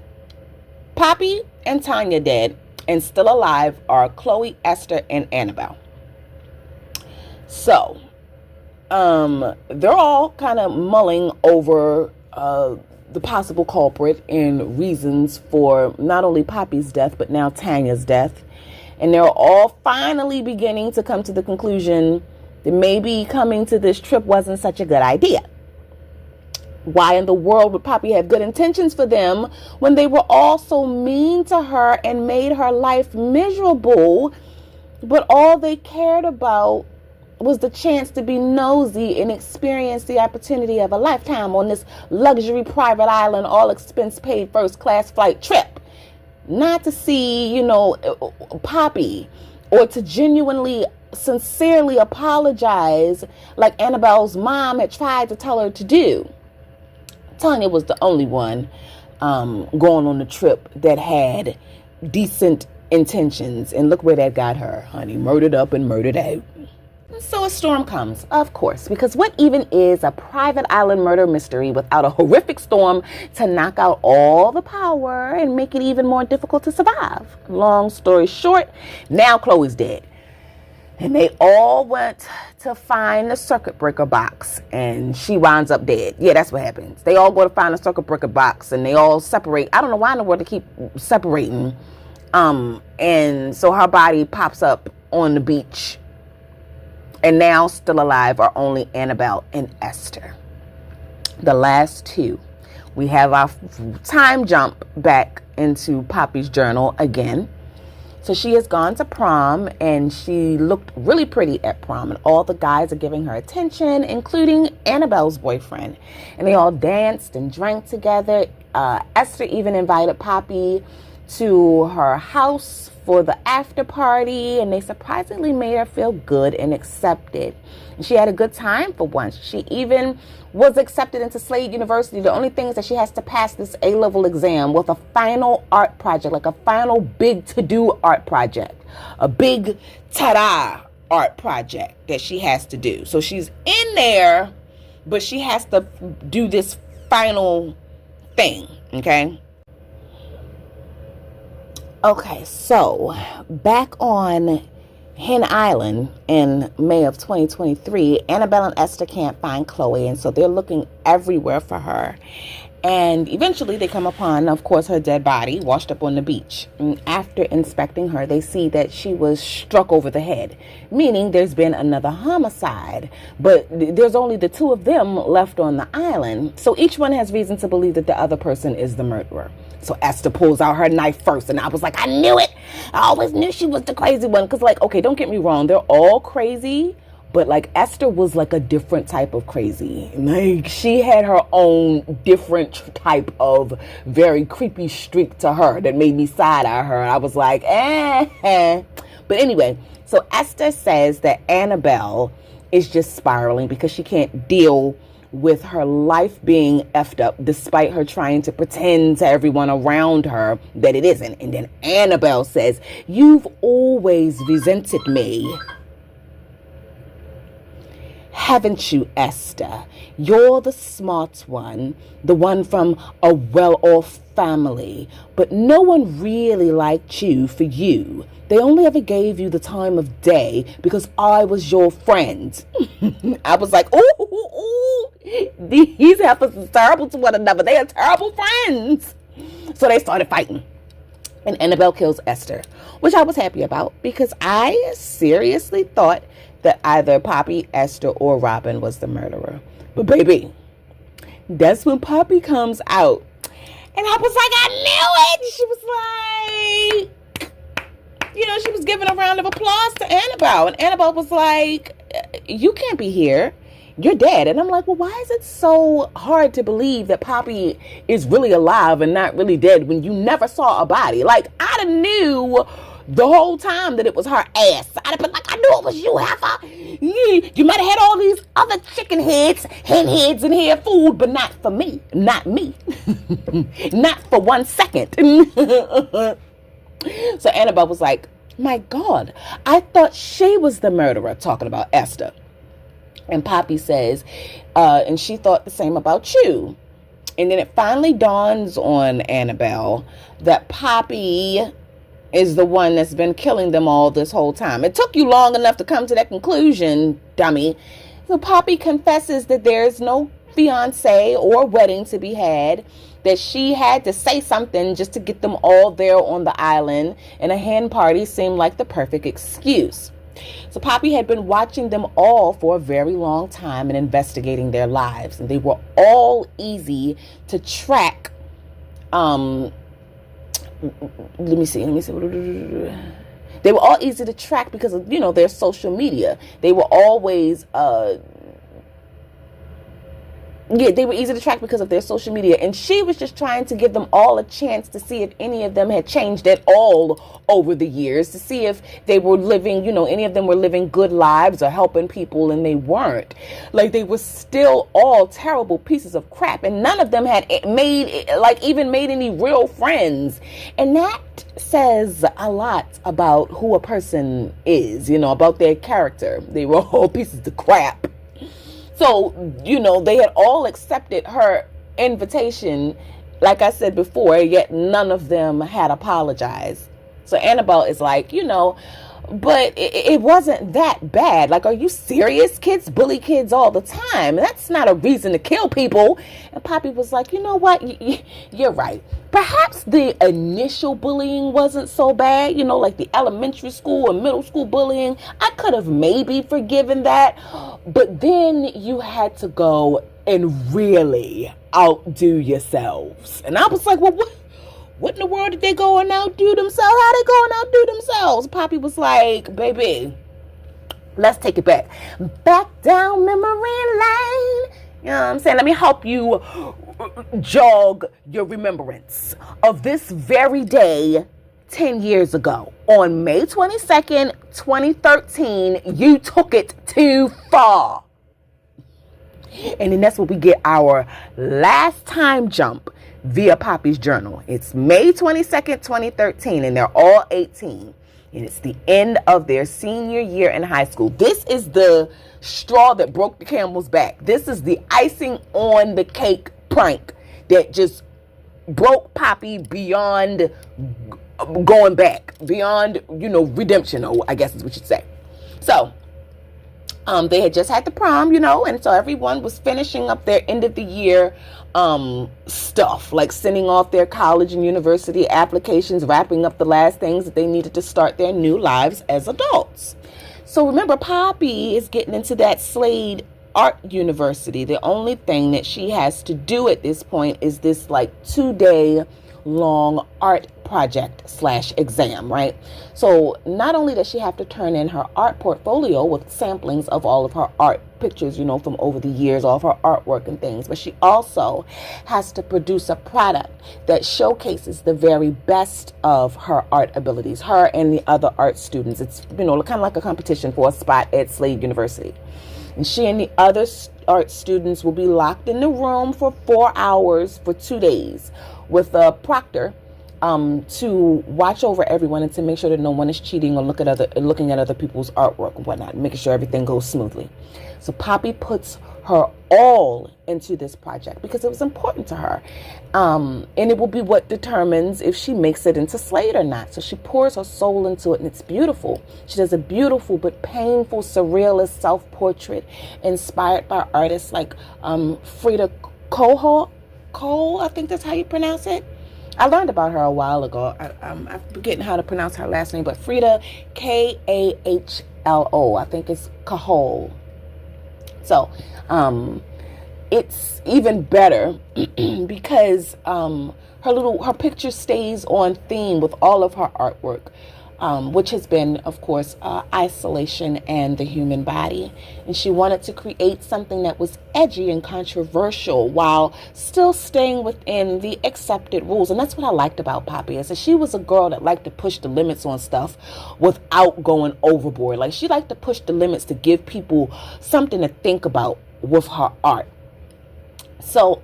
Poppy and Tanya dead, and still alive are Chloe, Esther, and Annabelle. So, they're all kind of mulling over the possible culprit and reasons for not only Poppy's death, but now Tanya's death. And they're all finally beginning to come to the conclusion that maybe coming to this trip wasn't such a good idea. Why in the world would Poppy have good intentions for them when they were all so mean to her and made her life miserable, but all they cared about was the chance to be nosy and experience the opportunity of a lifetime on this luxury private island, all expense paid first class flight trip. Not to see, Poppy, or to genuinely, sincerely apologize like Annabelle's mom had tried to tell her to do. Tanya was the only one going on the trip that had decent intentions. And look where that got her, honey. Murdered up and murdered out. So a storm comes, of course, because what even is a private island murder mystery without a horrific storm to knock out all the power and make it even more difficult to survive? Long story short, now Chloe's dead. And they all went to find the circuit breaker box, and she winds up dead. Yeah, that's what happens. They all go to find the circuit breaker box, and they all separate. I don't know why in the world they keep separating. And so her body pops up on the beach. And now still alive are only Annabelle and Esther. The last two. We have our time jump back into Poppy's journal again. So she has gone to prom, and she looked really pretty at prom, and all the guys are giving her attention, including Annabelle's boyfriend. And they all danced and drank together. Esther even invited Poppy to her house for the after party, and they surprisingly made her feel good and accepted. And she had a good time for once. She even was accepted into Slade University. The only thing is that she has to pass this A-level exam with a final art project, like a final big to-do art project, a big ta-da art project that she has to do. So she's in there, but she has to do this final thing, okay? Okay, so back on Hen Island in May of 2023, Annabelle and Esther can't find Chloe, and so they're looking everywhere for her. And eventually they come upon, of course, her dead body washed up on the beach. And after inspecting her, they see that she was struck over the head, meaning there's been another homicide. But there's only the two of them left on the island, so each one has reason to believe that the other person is the murderer. So Esther pulls out her knife first, and I was like, I knew it. I always knew she was the crazy one. Because, like, okay, don't get me wrong. They're all crazy. But, like, Esther was, like, a different type of crazy. Like, she had her own different type of very creepy streak to her that made me side-eye her. I was like, eh. But anyway, so Esther says that Annabelle is just spiraling because she can't deal with her life being effed up, despite her trying to pretend to everyone around her that it isn't. And then Annabelle says, "You've always resented me, haven't you, Esther? You're the smart one, the one from a well-off family, but no one really liked you for you. They only ever gave you the time of day because I was your friend." I was like, ooh, these heifers are terrible to one another. They are terrible friends. So they started fighting. And Annabelle kills Esther, which I was happy about because I seriously thought that either Poppy, Esther, or Robin was the murderer. But baby, that's when Poppy comes out. And I was like, I knew it. She was like, you know, she was giving a round of applause to Annabelle. And Annabelle was like, you can't be here. You're dead. And I'm like, well, why is it so hard to believe that Poppy is really alive and not really dead when you never saw a body? Like, I'd have knew the whole time that it was her ass. I'd have been like, I knew it was you, heifer. You might have had all these other chicken heads, hen heads in here food, but not for me. Not me. Not for 1 second. So Annabelle was like, my God, I thought she was the murderer, talking about Esther. And Poppy says, and she thought the same about you. And then it finally dawns on Annabelle that Poppy is the one that's been killing them all this whole time. It took you long enough to come to that conclusion, dummy. So Poppy confesses that there's no fiance or wedding to be had, that she had to say something just to get them all there on the island, and a hen party seemed like the perfect excuse. So Poppy had been watching them all for a very long time and investigating their lives, and they were all easy to track. Let me see. They were all easy to track because of, you know, their social media. They were always Yeah, they were easy to track because of their social media. And she was just trying to give them all a chance to see if any of them had changed at all over the years, to see if they were living, any of them were living good lives or helping people, and they weren't. Like, they were still all terrible pieces of crap, and none of them had even made any real friends. And that says a lot about who a person is, about their character. They were all pieces of crap. So, they had all accepted her invitation, like I said before, yet none of them had apologized. So Annabelle is like, but it wasn't that bad. Like, are you serious? Kids bully kids all the time. That's not a reason to kill people. And Poppy was like, you know what? You're right. Perhaps the initial bullying wasn't so bad, like the elementary school and middle school bullying. I could have maybe forgiven that. But then you had to go and really outdo yourselves. And I was like, well, what in the world did they go and outdo themselves? How they go and outdo themselves? Poppy was like, baby, let's take it back. Back down memory lane. You know what I'm saying? Let me help you jog your remembrance of this very day 10 years ago. On May 22nd, 2013, you took it too far. And then that's where we get our last time jump via Poppy's journal. It's May 22nd, 2013, and they're all 18. And it's the end of their senior year in high school. This is the straw that broke the camel's back. This is the icing on the cake prank that just broke Poppy beyond going back, beyond, redemption, or I guess is what you'd say. So, they had just had the prom, and so everyone was finishing up their end of the year stuff, like sending off their college and university applications, wrapping up the last things that they needed to start their new lives as adults. So remember, Poppy is getting into that Slade Art University. The only thing that she has to do at this point is this 2-day long art project / exam, right? So not only does she have to turn in her art portfolio with samplings of all of her art pictures, from over the years, all of her artwork and things, but she also has to produce a product that showcases the very best of her art abilities, her and the other art students. It's, kind of like a competition for a spot at Slade University. And she and the other art students will be locked in the room for 4 hours for 2 days with a proctor to watch over everyone and to make sure that no one is cheating or looking at other people's artwork and whatnot, making sure everything goes smoothly. So Poppy puts her all into this project because it was important to her. And it will be what determines if she makes it into Slade or not. So she pours her soul into it, and it's beautiful. She does a beautiful but painful surrealist self-portrait inspired by artists like Frida Cole, I think that's how you pronounce it. I learned about her a while ago. I'm forgetting how to pronounce her last name, but Frida, Kahlo. I think it's Cahole. So, it's even better because her picture stays on theme with all of her artwork, which has been, of course, isolation and the human body. And she wanted to create something that was edgy and controversial while still staying within the accepted rules. And that's what I liked about Poppy, is that she was a girl that liked to push the limits on stuff without going overboard. Like, she liked to push the limits to give people something to think about with her art. So,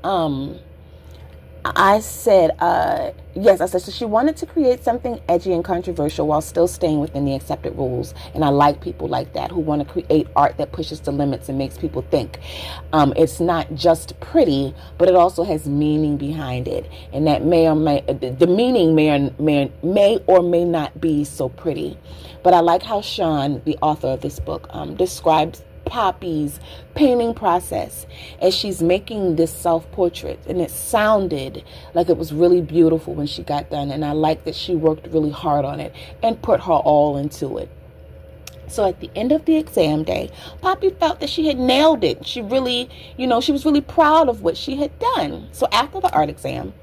I said, so she wanted to create something edgy and controversial while still staying within the accepted rules. And I like people like that who want to create art that pushes the limits and makes people think. It's not just pretty, but it also has meaning behind it. And that the meaning may or may not be so pretty. But I like how Sian, the author of this book, describes Poppy's painting process as she's making this self-portrait, and it sounded like it was really beautiful when she got done, and I like that she worked really hard on it and put her all into it. So at the end of the exam day, Poppy felt that she had nailed it. She really, she was really proud of what she had done. So after the art exam,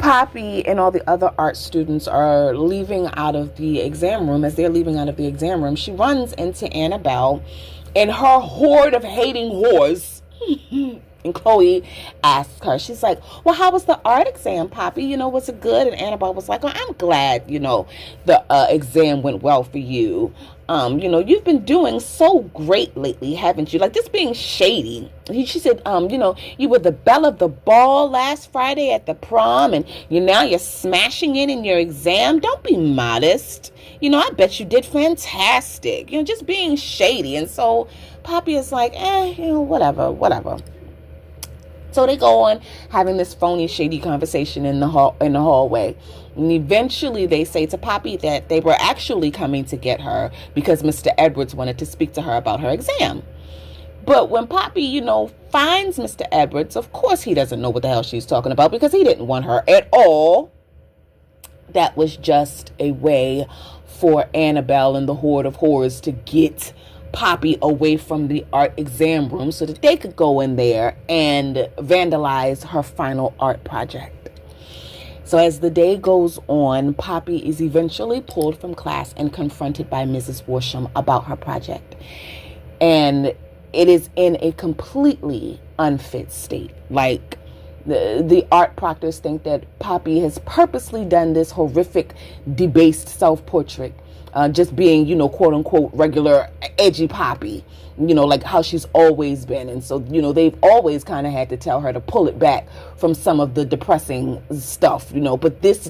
Poppy and all the other art students are leaving out of the exam room. As they're leaving out of the exam room, she runs into Annabelle and her horde of hating whores. And Chloe asks her, she's like, well, how was the art exam, Poppy? Was it good? And Annabelle was like, oh, I'm glad, the exam went well for you. You've been doing so great lately, haven't you? Like, this being shady. She said, you were the belle of the ball last Friday at the prom, and you're smashing it in your exam. Don't be modest. I bet you did fantastic. Just being shady. And so Poppy is like, whatever. So they go on having this phony, shady conversation in the hallway. And eventually they say to Poppy that they were actually coming to get her because Mr. Edwards wanted to speak to her about her exam. But when Poppy, finds Mr. Edwards, of course he doesn't know what the hell she's talking about because he didn't want her at all. That was just a way for Annabelle and the horde of horrors to get Poppy away from the art exam room so that they could go in there and vandalize her final art project. So as the day goes on, Poppy is eventually pulled from class and confronted by Mrs. Worsham about her project. And it is in a completely unfit state. Like, the art proctors think that Poppy has purposely done this horrific, debased self-portrait, just being, quote unquote, regular edgy Poppy, like how she's always been. And so, they've always kind of had to tell her to pull it back from some of the depressing stuff, but this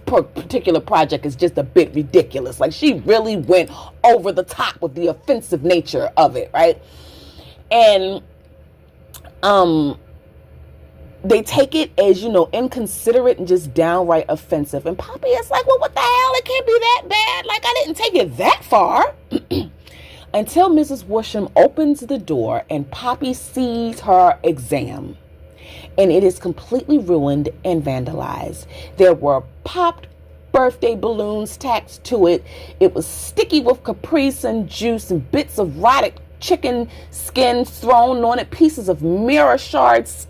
particular project is just a bit ridiculous. Like, she really went over the top with the offensive nature of it, right? And, they take it as, inconsiderate and just downright offensive. And Poppy is like, well, what the hell? It can't be that bad. Like, I didn't take it that far. Until Mrs. Worsham opens the door and Poppy sees her exam. And it is completely ruined and vandalized. There were popped birthday balloons tacked to it. It was sticky with Capri Sun juice and bits of rotted chicken skin thrown on it. Pieces of mirror shards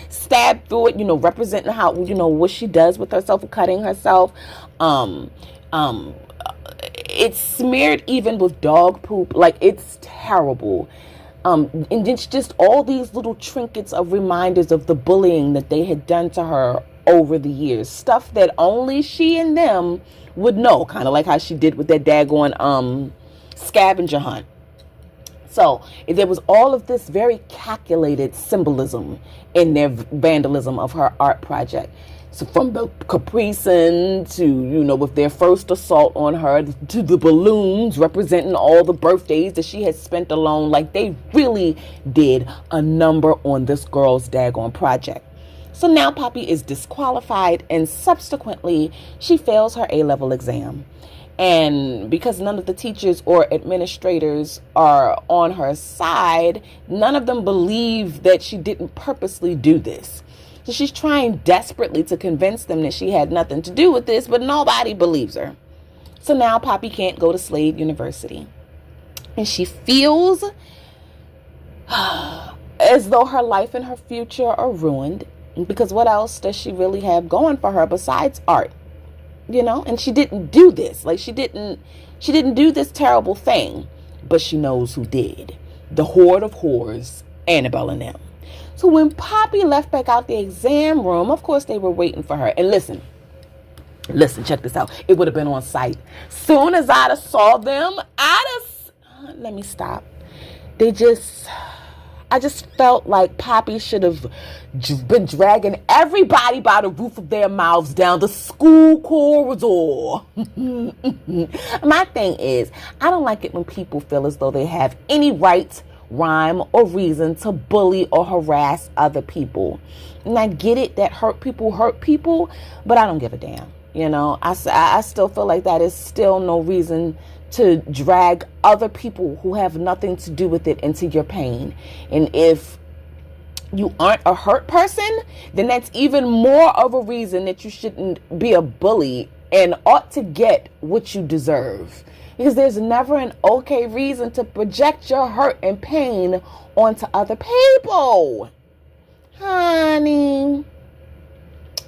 stabbed through it, representing how, what she does with herself, cutting herself. It's smeared even with dog poop. Like, it's terrible. And it's just all these little trinkets of reminders of the bullying that they had done to her over the years. Stuff that only she and them would know. Kind of like how she did with that daggone scavenger hunt. So there was all of this very calculated symbolism in their vandalism of her art project. So from the Capri Sun to, with their first assault on her, to the balloons representing all the birthdays that she had spent alone. Like, they really did a number on this girl's daggone project. So now Poppy is disqualified, and subsequently she fails her A-level exam. And because none of the teachers or administrators are on her side, none of them believe that she didn't purposely do this. So she's trying desperately to convince them that she had nothing to do with this, but nobody believes her. So now Poppy can't go to Slade University. And she feels as though her life and her future are ruined, because what else does she really have going for her besides art? And she didn't do this. Like, she didn't do this terrible thing, but she knows who did. The horde of whores, Annabelle and them. So when Poppy left back out the exam room, of course they were waiting for her. And listen, check this out. It would have been on site. Soon as I'd have saw them, let me stop. I just felt like Poppy should have been dragging everybody by the roof of their mouths down the school corridor. My thing is, I don't like it when people feel as though they have any right, rhyme, or reason to bully or harass other people. And I get it that hurt people, but I don't give a damn. I still feel like that is still no reason to drag other people who have nothing to do with it into your pain. And if you aren't a hurt person, then that's even more of a reason that you shouldn't be a bully and ought to get what you deserve. Because there's never an okay reason to project your hurt and pain onto other people. Honey,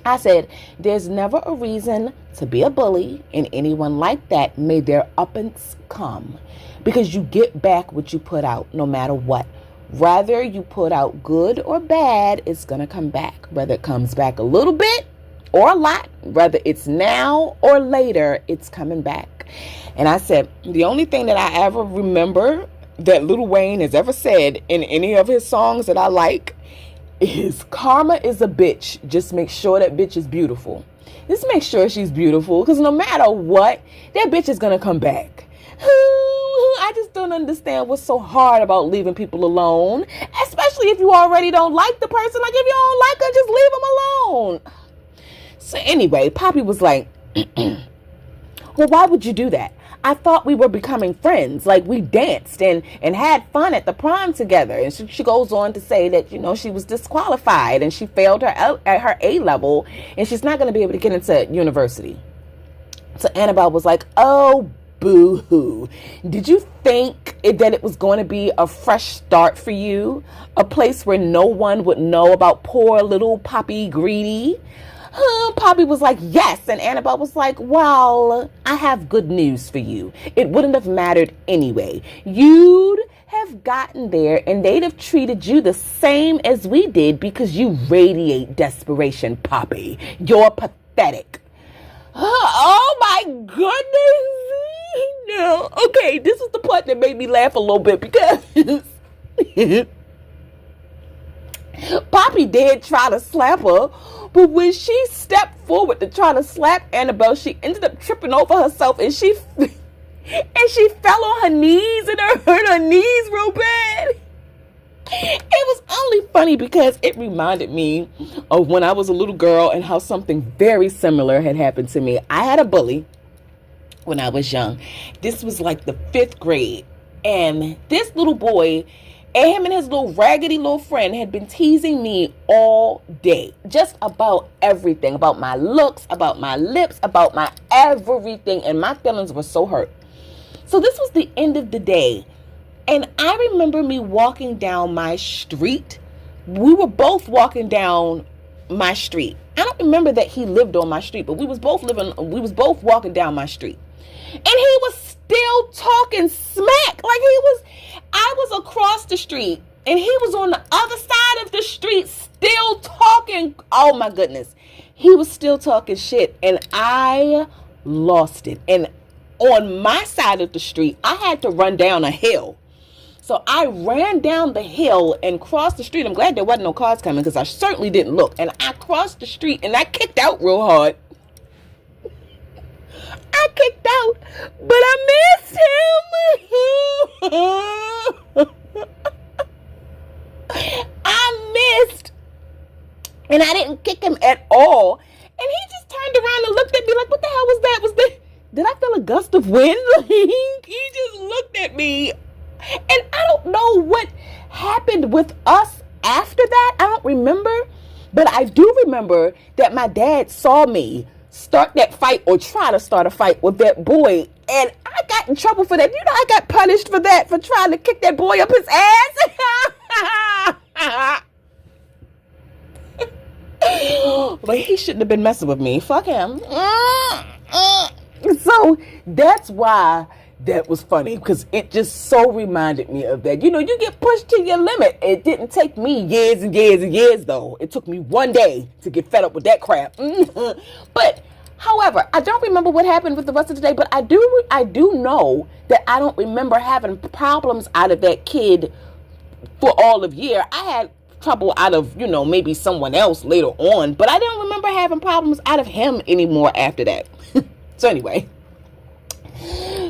I said, there's never a reason to be a bully, and anyone like that, may their uppance come. Because you get back what you put out, no matter what. Whether you put out good or bad, it's going to come back. Whether it comes back a little bit or a lot, whether it's now or later, it's coming back. And I said, the only thing that I ever remember that Lil Wayne has ever said in any of his songs that I like is karma is a bitch. Just make sure that bitch is beautiful. Just make sure she's beautiful, because no matter what, that bitch is going to come back. I just don't understand what's so hard about leaving people alone, especially if you already don't like the person. Like, if you don't like her, just leave them alone. So anyway, Poppy was like, well, why would you do that? I thought we were becoming friends. Like, we danced and had fun at the prom together. And she goes on to say that, you know, she was disqualified and she failed at her A level and she's not going to be able to get into university. So Annabelle was like, oh, boo-hoo. Did you think that it was going to be a fresh start for you? A place where no one would know about poor little Poppy Greedy? Poppy was like, yes. And Annabelle was like, well, I have good news for you. It wouldn't have mattered anyway. You'd have gotten there and they'd have treated you the same as we did because you radiate desperation, Poppy. You're pathetic. Oh my goodness. No. Okay, this is the part that made me laugh a little bit because Poppy did try to slap her, but when she stepped forward to try to slap Annabelle, she ended up tripping over herself and she fell on her knees and hurt her knees real bad. It was only funny because it reminded me of when I was a little girl and how something very similar had happened to me. I had a bully when I was young. This was like the 5th grade, and this little boy, and him and his little raggedy little friend, had been teasing me all day. Just about everything. About my looks, about my lips, about my everything. And my feelings were so hurt. So this was the end of the day. And I remember me walking down my street. We were both walking down my street. I don't remember that he lived on my street, but we was both walking down my street. And he was still talking smack. Like I was across the street and he was on the other side of the street still talking. Oh my goodness. He was still talking shit and I lost it. And on my side of the street, I had to run down a hill. So I ran down the hill and crossed the street. I'm glad there wasn't no cars coming because I certainly didn't look. And I crossed the street and I kicked out real hard. I kicked out, but I missed him. I missed. And I didn't kick him at all. And he just turned around and looked at me like, what the hell was that? Did I feel a gust of wind? He just looked at me. And I don't know what happened with us after that. I don't remember. But I do remember that my dad saw me start that fight or try to start a fight with that boy. And I got in trouble for that. You know, I got punished for that, for trying to kick that boy up his ass. But he shouldn't have been messing with me. Fuck him. So that's why that was funny, because it just so reminded me of that. You know, you get pushed to your limit. It didn't take me years and years and years, though. It took me one day to get fed up with that crap. But, however, I don't remember what happened with the rest of the day, but I do know that I don't remember having problems out of that kid for all of year. I had trouble out of, you know, maybe someone else later on, but I don't remember having problems out of him anymore after that. So anyway.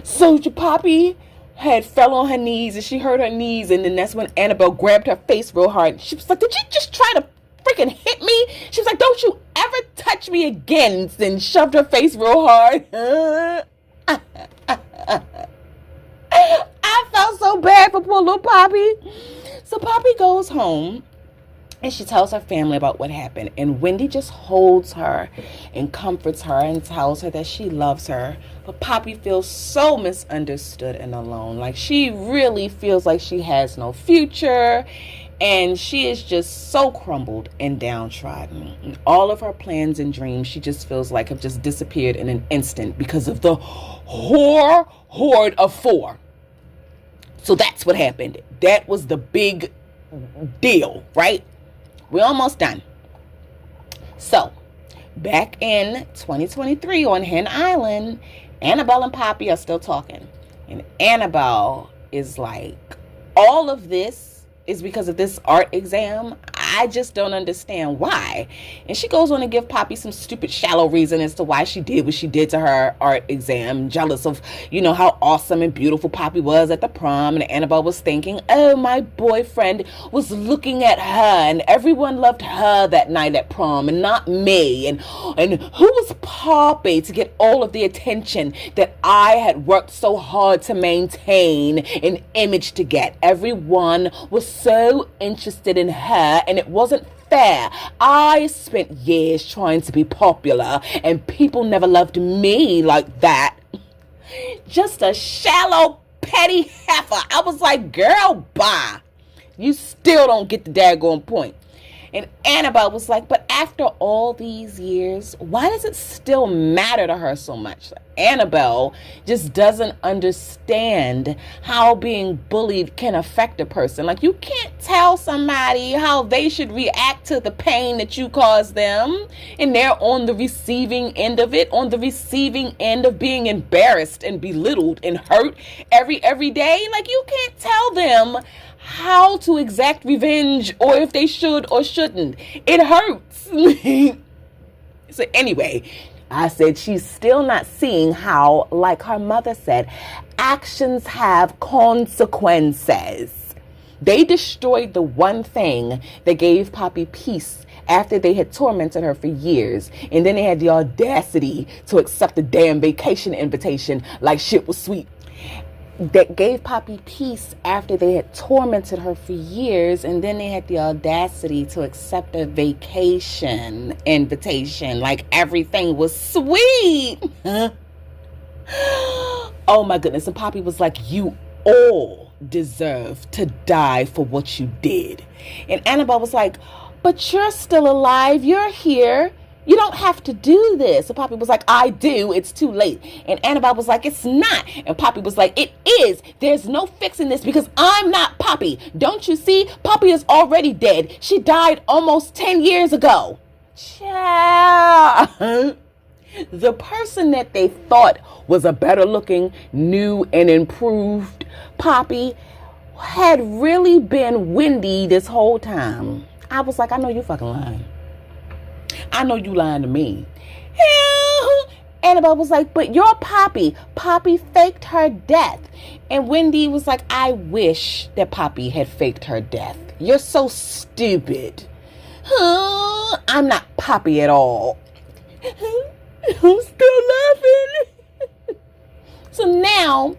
So Poppy had fell on her knees and she hurt her knees, and then that's when Annabelle grabbed her face real hard. She was like, did you just try to freaking hit me? She was like, don't you ever touch me again, and shoved her face real hard. I felt so bad for poor little Poppy. So Poppy goes home and she tells her family about what happened. And Wendy just holds her and comforts her and tells her that she loves her. But Poppy feels so misunderstood and alone. Like, she really feels like she has no future. And she is just so crumbled and downtrodden. And all of her plans and dreams, she just feels like have just disappeared in an instant because of the horde of four. So that's what happened. That was the big deal, right? We're almost done. So, back in 2023 on Hen Island, Annabelle and Poppy are still talking. And Annabelle is like, all of this is because of this art exam. I just don't understand why. And she goes on to give Poppy some stupid shallow reason as to why she did what she did to her art exam, jealous of, how awesome and beautiful Poppy was at the prom. And Annabelle was thinking, oh, my boyfriend was looking at her and everyone loved her that night at prom and not me. And who was Poppy to get all of the attention that I had worked so hard to maintain an image to get? Everyone was so interested in her, and it wasn't fair. I spent years trying to be popular, and people never loved me like that. Just a shallow, petty heifer. I was like, girl, bye. You still don't get the daggone point. And Annabelle was like, but after all these years, why does it still matter to her so much? Annabelle just doesn't understand how being bullied can affect a person. Like, you can't tell somebody how they should react to the pain that you caused them, and they're on the receiving end of it, on the receiving end of being embarrassed and belittled and hurt every day. Like, you can't tell them how to exact revenge or if they should or shouldn't. It hurts. So anyway, I said she's still not seeing how, like her mother said, actions have consequences. They destroyed the one thing that gave Poppy peace after they had tormented her for years. And then they had the audacity to accept the damn vacation invitation like shit was sweet. That gave Poppy peace after they had tormented her for years, and then they had the audacity to accept a vacation invitation like everything was sweet. Oh my goodness. And Poppy was like, you all deserve to die for what you did. And Annabelle was like, but you're still alive, you're here, you don't have to do this. And Poppy was like, I do. It's too late. And Annabelle was like, it's not. And Poppy was like, it is. There's no fixing this because I'm not Poppy. Don't you see? Poppy is already dead. She died almost 10 years ago. Child. The person that they thought was a better looking, new and improved Poppy had really been Wendy this whole time. I was like, I know you fucking lying. I know you lying to me. Annabelle was like, but you're Poppy. Poppy faked her death. And Wendy was like, I wish that Poppy had faked her death. You're so stupid. I'm not Poppy at all. I'm still laughing. So now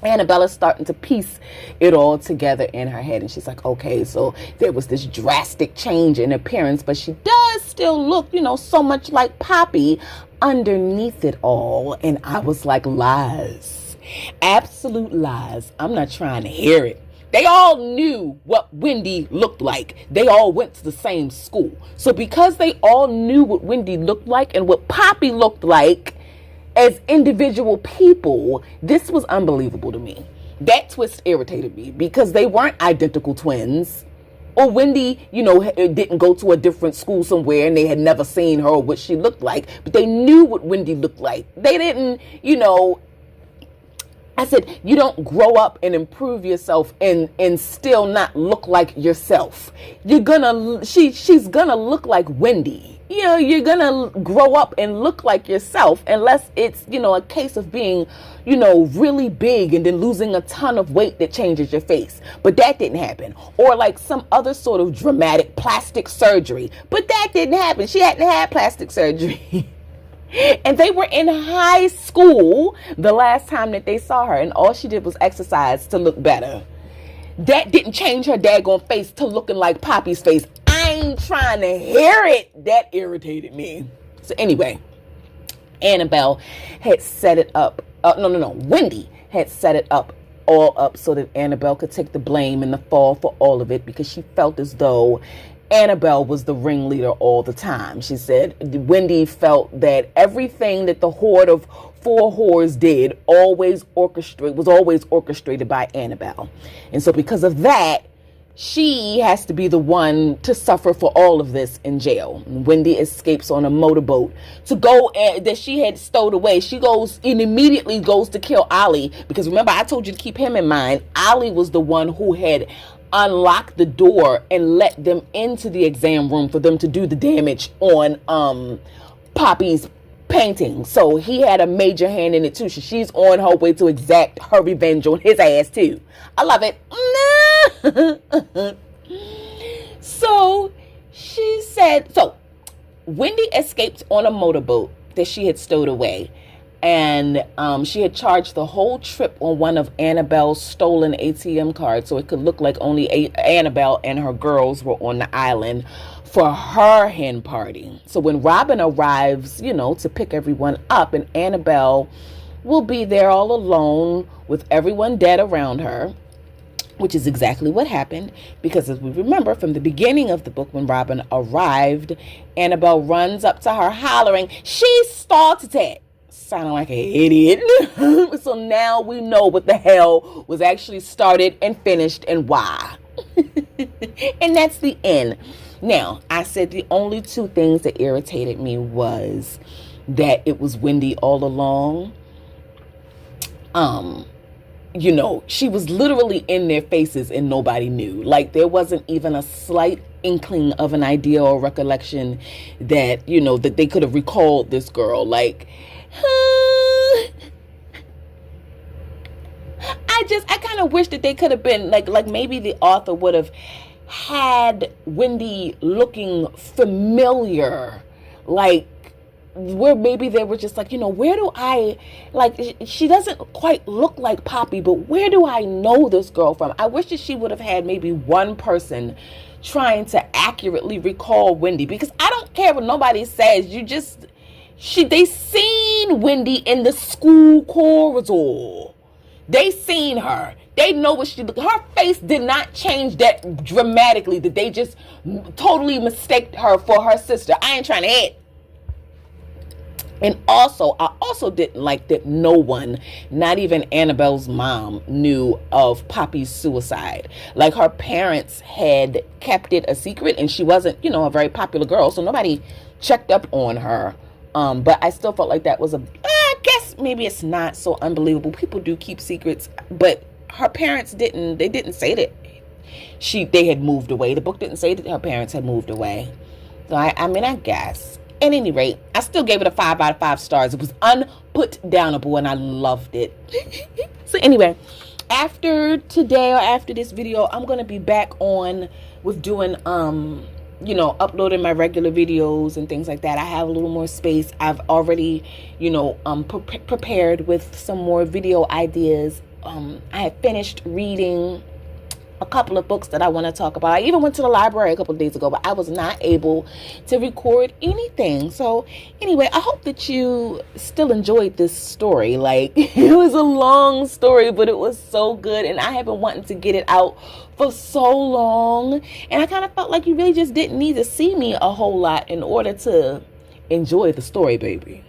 Annabella's starting to piece it all together in her head. And she's like, okay, so there was this drastic change in appearance, but she does still look, so much like Poppy underneath it all. And I was like, lies. Absolute lies. I'm not trying to hear it. They all knew what Wendy looked like. They all went to the same school. So because they all knew what Wendy looked like and what Poppy looked like, as individual people, this was unbelievable to me. That twist irritated me because they weren't identical twins. Or Wendy, didn't go to a different school somewhere and they had never seen her or what she looked like. But they knew what Wendy looked like. They didn't, I said, you don't grow up and improve yourself and still not look like yourself. She's gonna look like Wendy. You're gonna grow up and look like yourself unless it's, a case of being, really big and then losing a ton of weight that changes your face. But that didn't happen. Or like some other sort of dramatic plastic surgery. But that didn't happen. She hadn't had plastic surgery. And they were in high school the last time that they saw her, and all she did was exercise to look better. That didn't change her daggone face to looking like Poppy's face. I ain't trying to hear it. That irritated me. So anyway, Annabelle had set it up. Wendy had set it up all up so that Annabelle could take the blame and the fall for all of it, because she felt as though Annabelle was the ringleader all the time. She said Wendy felt that everything that the horde of 4 whores did was always orchestrated by Annabelle. And so because of that, she has to be the one to suffer for all of this in jail. Wendy escapes on a motorboat to go that she had stowed away. She goes and immediately goes to kill Ollie, because remember, I told you to keep him in mind. Ollie was the one who had unlocked the door and let them into the exam room for them to do the damage on Poppy's painting. So he had a major hand in it too. She's on her way to exact her revenge on his ass too. I love it. So she said, so Wendy escaped on a motorboat that she had stowed away, and she had charged the whole trip on one of Annabelle's stolen ATM cards, so it could look like only Annabelle and her girls were on the island for her hen party. So when Robin arrives, to pick everyone up, and Annabelle will be there all alone with everyone dead around her, which is exactly what happened, because as we remember from the beginning of the book, when Robin arrived, Annabelle runs up to her hollering, "She started it!" Sounding like an idiot. So now we know what the hell was actually started and finished and why. And that's the end. Now, I said the only 2 things that irritated me was that it was Wendy all along. She was literally in their faces and nobody knew. Like, there wasn't even a slight inkling of an idea or recollection that, that they could have recalled this girl. Like, I kind of wish that they could have been like maybe the author would have had Wendy looking familiar, like where maybe they were just like, where do I, she doesn't quite look like Poppy, but where do I know this girl from? I wish that she would have had maybe one person trying to accurately recall Wendy, because I don't care what nobody says. They seen Wendy in the school corridor. They seen her. They know what she looked. Her face did not change that dramatically that they just totally mistaked her for her sister. I ain't trying to hit. And also, I also didn't like that no one, not even Annabelle's mom, knew of Poppy's suicide. Like, her parents had kept it a secret, and she wasn't, a very popular girl, so nobody checked up on her. But I still felt like that was I guess maybe it's not so unbelievable. People do keep secrets, but her parents didn't say that they had moved away. The book didn't say that her parents had moved away. So I guess. At any rate, I still gave it a 5 out of 5 stars. It was unputdownable and I loved it. So anyway, after today or after this video, I'm going to be back on with doing, uploading my regular videos and things like that. I have a little more space. I've already, prepared with some more video ideas. I have finished reading a couple of books that I want to talk about. I even went to the library a couple of days ago, but I was not able to record anything. So anyway, I hope that you still enjoyed this story. Like, it was a long story, but it was so good, and I have been wanting to get it out for so long, and I kind of felt like you really just didn't need to see me a whole lot in order to enjoy the story, baby.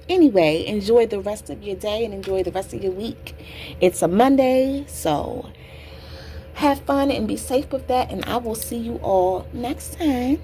Anyway, enjoy the rest of your day and enjoy the rest of your week. It's a Monday, so have fun and be safe with that, and I will see you all next time.